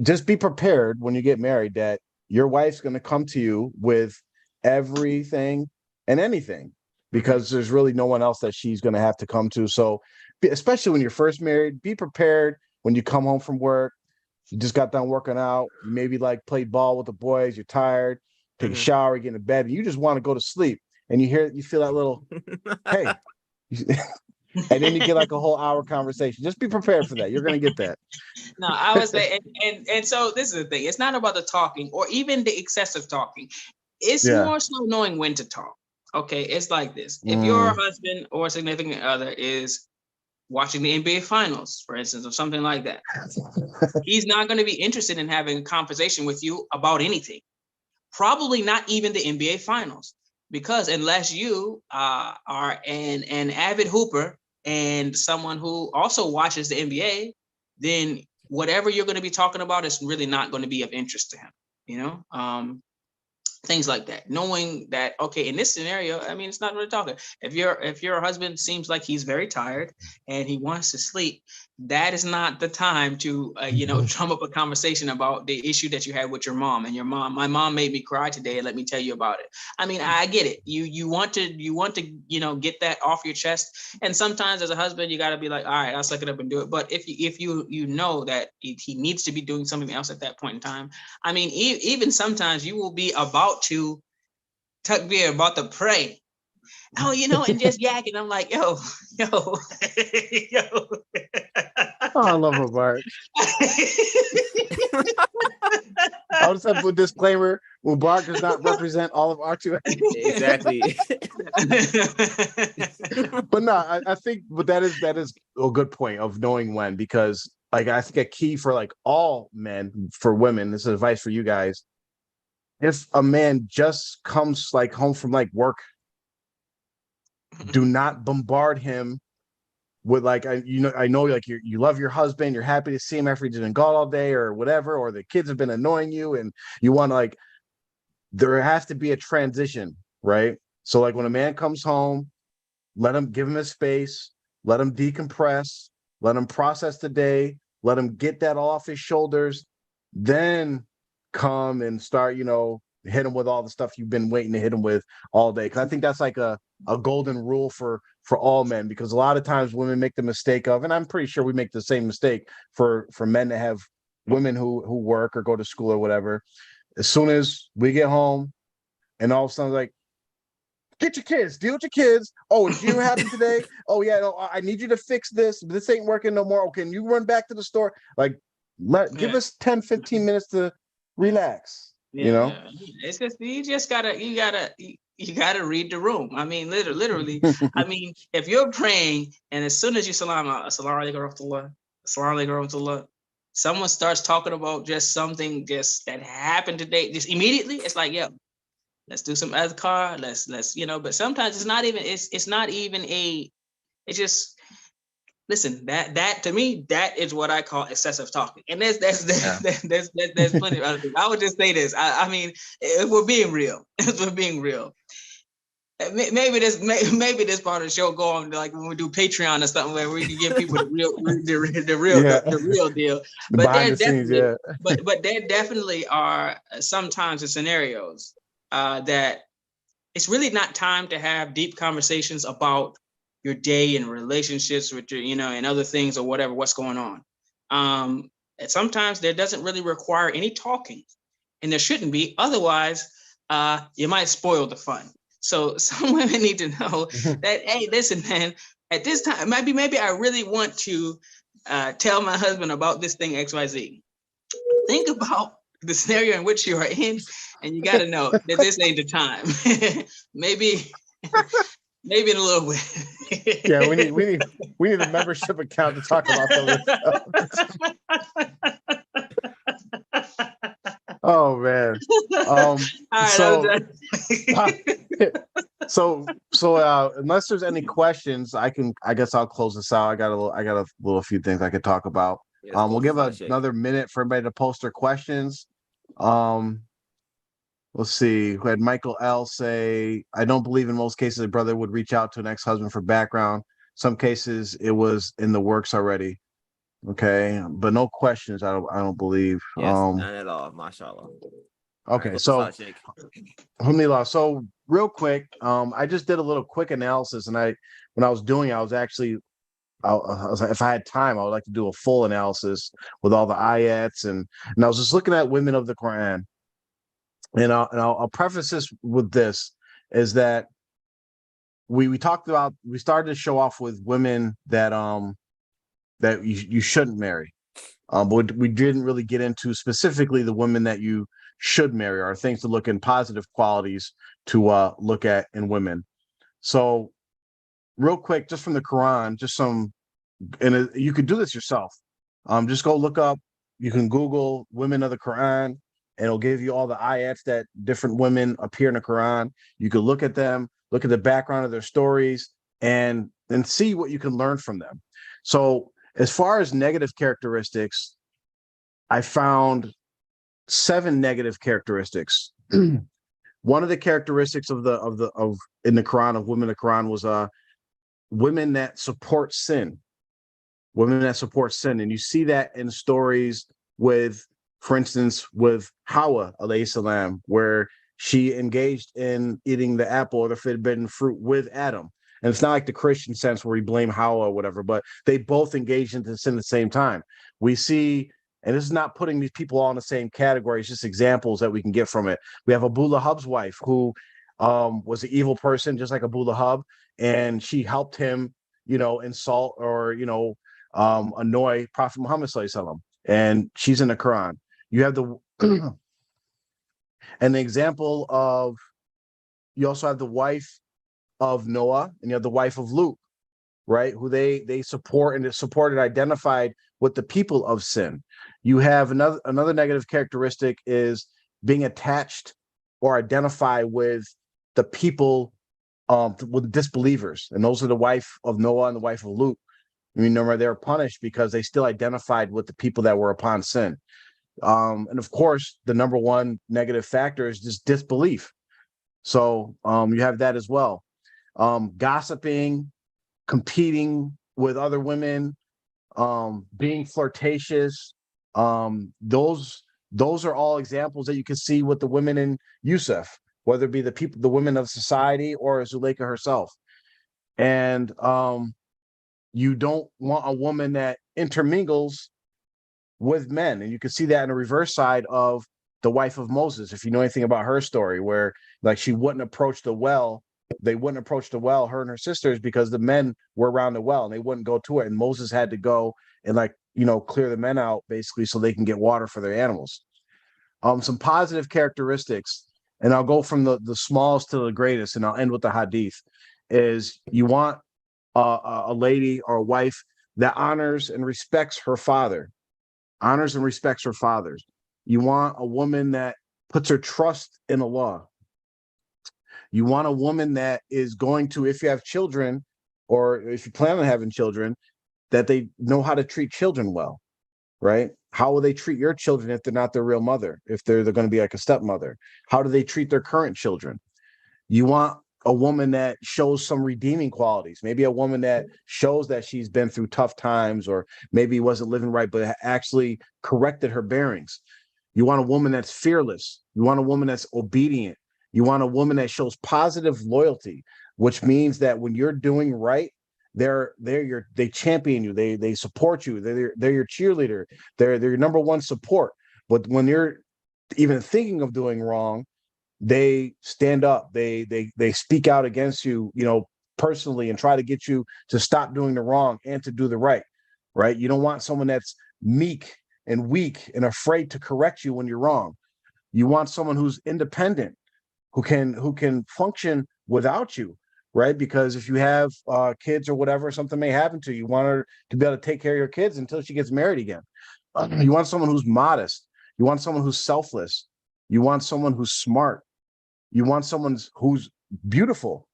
just be prepared when you get married that your wife's going to come to you with everything and anything, because there's really no one else that she's going to have to come to. So especially when you're first married, be prepared when you come home from work. You just got done working out, you maybe like played ball with the boys, you're tired, take a shower, get in bed, and you just want to go to sleep. And you feel that little, hey, and then you get like a whole hour conversation. Just be prepared for that. You're going to get that. No, I would say, and so this is the thing. It's not about the talking or even the excessive talking. It's more so knowing when to talk. Okay, it's like this. If your husband or significant other is watching the NBA finals, for instance, or something like that, he's not going to be interested in having a conversation with you about anything. Probably not even the NBA finals, because unless you are an avid hooper and someone who also watches the NBA, then whatever you're going to be talking about is really not going to be of interest to him, you know. Things like that, knowing that, okay, in this scenario, I mean, it's not really talking. If your husband seems like he's very tired and he wants to sleep, that is not the time to drum up a conversation about the issue that you had with your mom. And my mom made me cry today, and let me tell you about it. I mean, I get it. You want to get that off your chest. And sometimes as a husband, you got to be like, all right, I'll suck it up and do it. But if you know that he needs to be doing something else at that point in time, I mean, even sometimes you will be about to takbir, about to pray, and just yakking. I'm like, yo. Oh, I love Mubarak. I'll just have to put a disclaimer: Mubarak does not represent all of R2F. Exactly. But no, I think, but that is a good point of knowing when, because like I think a key for like all men, for women, this is advice for you guys. If a man just comes like home from like work, do not bombard him with like, I know like you love your husband, you're happy to see him after he's been gone all day or whatever, or the kids have been annoying you and you want to like, there has to be a transition, right? So like when a man comes home, give him his space, let him decompress, let him process the day, let him get that off his shoulders, then come and start, hit him with all the stuff you've been waiting to hit him with all day. Because I think that's like a golden rule for all men, because a lot of times women make the mistake of, and I'm pretty sure we make the same mistake for men that have women who work or go to school or whatever. As soon as we get home and all of a sudden like, get your kids, deal with your kids. Oh, did you happen today? Oh yeah, no, I need you to fix this. This ain't working no more. Okay, can you run back to the store? Like, give us 10-15 minutes to relax. It's just you gotta read the room. I mean, literally. I mean, if you're praying and as soon as you assalamu alaikum warahmatullah, someone starts talking about just something just that happened today, just immediately, it's like, yo, let's do some adhkar. Let's but sometimes it's not even it's just, listen, that to me, that is what I call excessive talking. And there's plenty of other things. I would just say this. I mean, if we're being real, maybe this part of the show go on like when we do Patreon or something where we can give people the real deal. But there definitely, but there definitely are sometimes the scenarios that it's really not time to have deep conversations about your day and relationships with your, and other things or whatever, what's going on. And sometimes there doesn't really require any talking, and there shouldn't be. Otherwise, you might spoil the fun. So some women need to know that, hey, listen, man, at this time, maybe I really want to tell my husband about this thing XYZ. Think about the scenario in which you are in, and you got to know that this ain't the time. maybe in a little bit. Yeah, we need a membership account to talk about those. Oh man. So unless there's any questions, I guess I'll close this out. I got a few things I could talk about. We'll give another minute for everybody to post their questions. Let's see. We had Michael L say, I don't believe in most cases a brother would reach out to an ex-husband for background. Some cases it was in the works already. Okay, but no questions. I don't believe. Yes, none at all. Mashallah. Okay, so alhamdulillah. So real quick, I just did a little quick analysis, and when I was doing, I was actually, I was like, if I had time, I would like to do a full analysis with all the ayats, and I was just looking at women of the Quran. And I'll preface this with this, is that we started to show off with women that that you shouldn't marry, but we didn't really get into specifically the women that you should marry, or things to look in positive qualities to look at in women. So real quick, just from the Quran, and you could do this yourself. Just go look up, you can Google women of the Quran, and it'll give you all the ayats that different women appear in the Quran. You could look at them, look at the background of their stories, and see what you can learn from them. So as far as negative characteristics, I found 7 negative characteristics. One of the characteristics of in the Quran of women in the Quran was women that support sin. Women that support sin. And you see that in stories with, for instance, with Hawa alayhi salam, where she engaged in eating the apple or the forbidden fruit with Adam. And it's not like the Christian sense where we blame Hawa or whatever, but they both engaged into sin at the same time. We see, and this is not putting these people all in the same category, it's just examples that we can get from it. We have Abu Lahab's wife, who was an evil person, just like Abu Lahab, and she helped him, insult or, annoy Prophet Muhammad sallallahu alaihi wasallam, and she's in the Quran. You have the and the example of, you also have the wife of Noah, and you have the wife of Lut, right? Who they support and supported, identified with the people of sin. You have another negative characteristic is being attached or identify with the people, with disbelievers, and those are the wife of Noah and the wife of Lut. I mean, remember, they were punished because they still identified with the people that were upon sin. And of course, the number one negative factor is just disbelief. So you have that as well. Gossiping, competing with other women, being flirtatious. Those are all examples that you can see with the women in Yusuf, whether it be the women of society or Zuleika herself. And you don't want a woman that intermingles with men. And you can see that in the reverse side of the wife of Moses. If you know anything about her story, where like she wouldn't approach the well, they wouldn't approach the well, her and her sisters, because the men were around the well and they wouldn't go to it. And Moses had to go and clear the men out basically so they can get water for their animals. Some positive characteristics, and I'll go from the smallest to the greatest, and I'll end with the hadith, is you want a lady or a wife that honors and respects her father. Honors and respects her fathers. You want a woman that puts her trust in Allah. You want a woman that is going to, if you have children or if you plan on having children, that they know how to treat children well, right? How will they treat your children if they're not their real mother, if they're going to be like a stepmother? How do they treat their current children? You want a woman that shows some redeeming qualities, maybe a woman that shows that she's been through tough times, or maybe wasn't living right, but actually corrected her bearings. You want a woman that's fearless. You want a woman that's obedient. You want a woman that shows positive loyalty, which means that when you're doing right, they champion you. They support you. They're your cheerleader. They're your number one support. But when you're even thinking of doing wrong, they stand up, they speak out against you, personally, and try to get you to stop doing the wrong and to do the right. You don't want someone that's meek and weak and afraid to correct you when you're wrong. You want someone who's independent, who can function without you, right? Because if you have kids or whatever, something may happen to you. You want her to be able to take care of your kids until she gets married again. You want someone who's modest. You want someone who's selfless. You want someone who's smart. You want someone who's beautiful,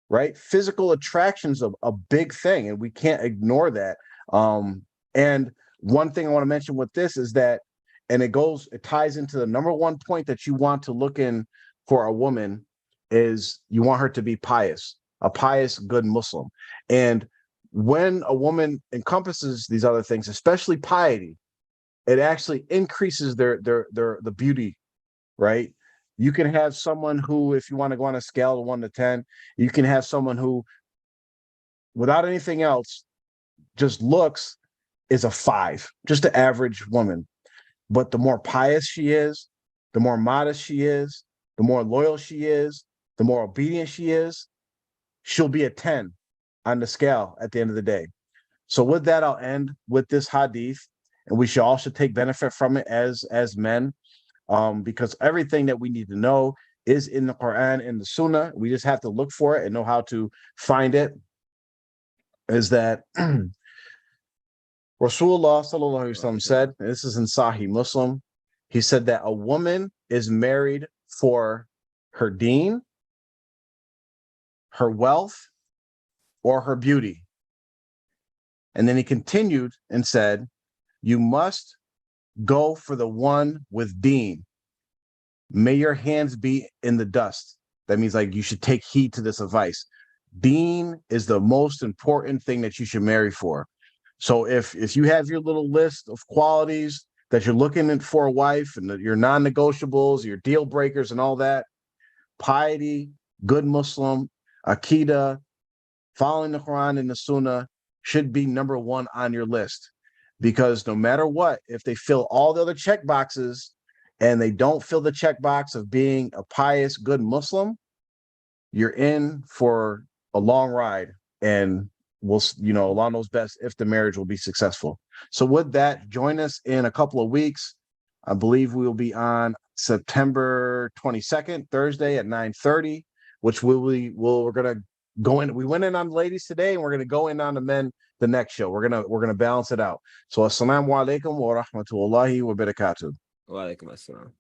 right? Physical attraction's a big thing, and we can't ignore that. And one thing I want to mention with this is that, and it ties into the number one point that you want to look in for a woman, is you want her to be pious, a pious, good Muslim. And when a woman encompasses these other things, especially piety, it actually increases the beauty, right? You can have someone who, if you want to go on a scale of 1 to 10, you can have someone who, without anything else, just looks is a 5, just an average woman. But the more pious she is, the more modest she is, the more loyal she is, the more obedient she is, she'll be a 10 on the scale at the end of the day. So with that, I'll end with this hadith, and we should also take benefit from it as men. Because everything that we need to know is in the Quran and the Sunnah. We just have to look for it and know how to find it. Is that Rasulullah sallallahu alaihi wasallam said, and this is in Sahih Muslim, he said that a woman is married for her deen, her wealth, or her beauty. And then he continued and said, you must go for the one with deen. May your hands be in the dust. That means like you should take heed to this advice. Deen is the most important thing that you should marry for. So if you have your little list of qualities that you're looking for a wife and your non-negotiables, your deal breakers and all that, piety, good Muslim, Aqidah, following the Quran and the Sunnah should be number one on your list. Because no matter what, if they fill all the other check boxes and they don't fill the checkbox of being a pious, good Muslim, you're in for a long ride, and Allah knows best if the marriage will be successful. So with that, join us in a couple of weeks. I believe we will be on September 22nd, Thursday at 9:30, which we're gonna go in. We went in on the ladies today, and we're gonna go in on the men the next show. We're gonna balance it out. So assalamu alaikum wa rahmatullahi wa barakatuh. Wa alaikum assalam.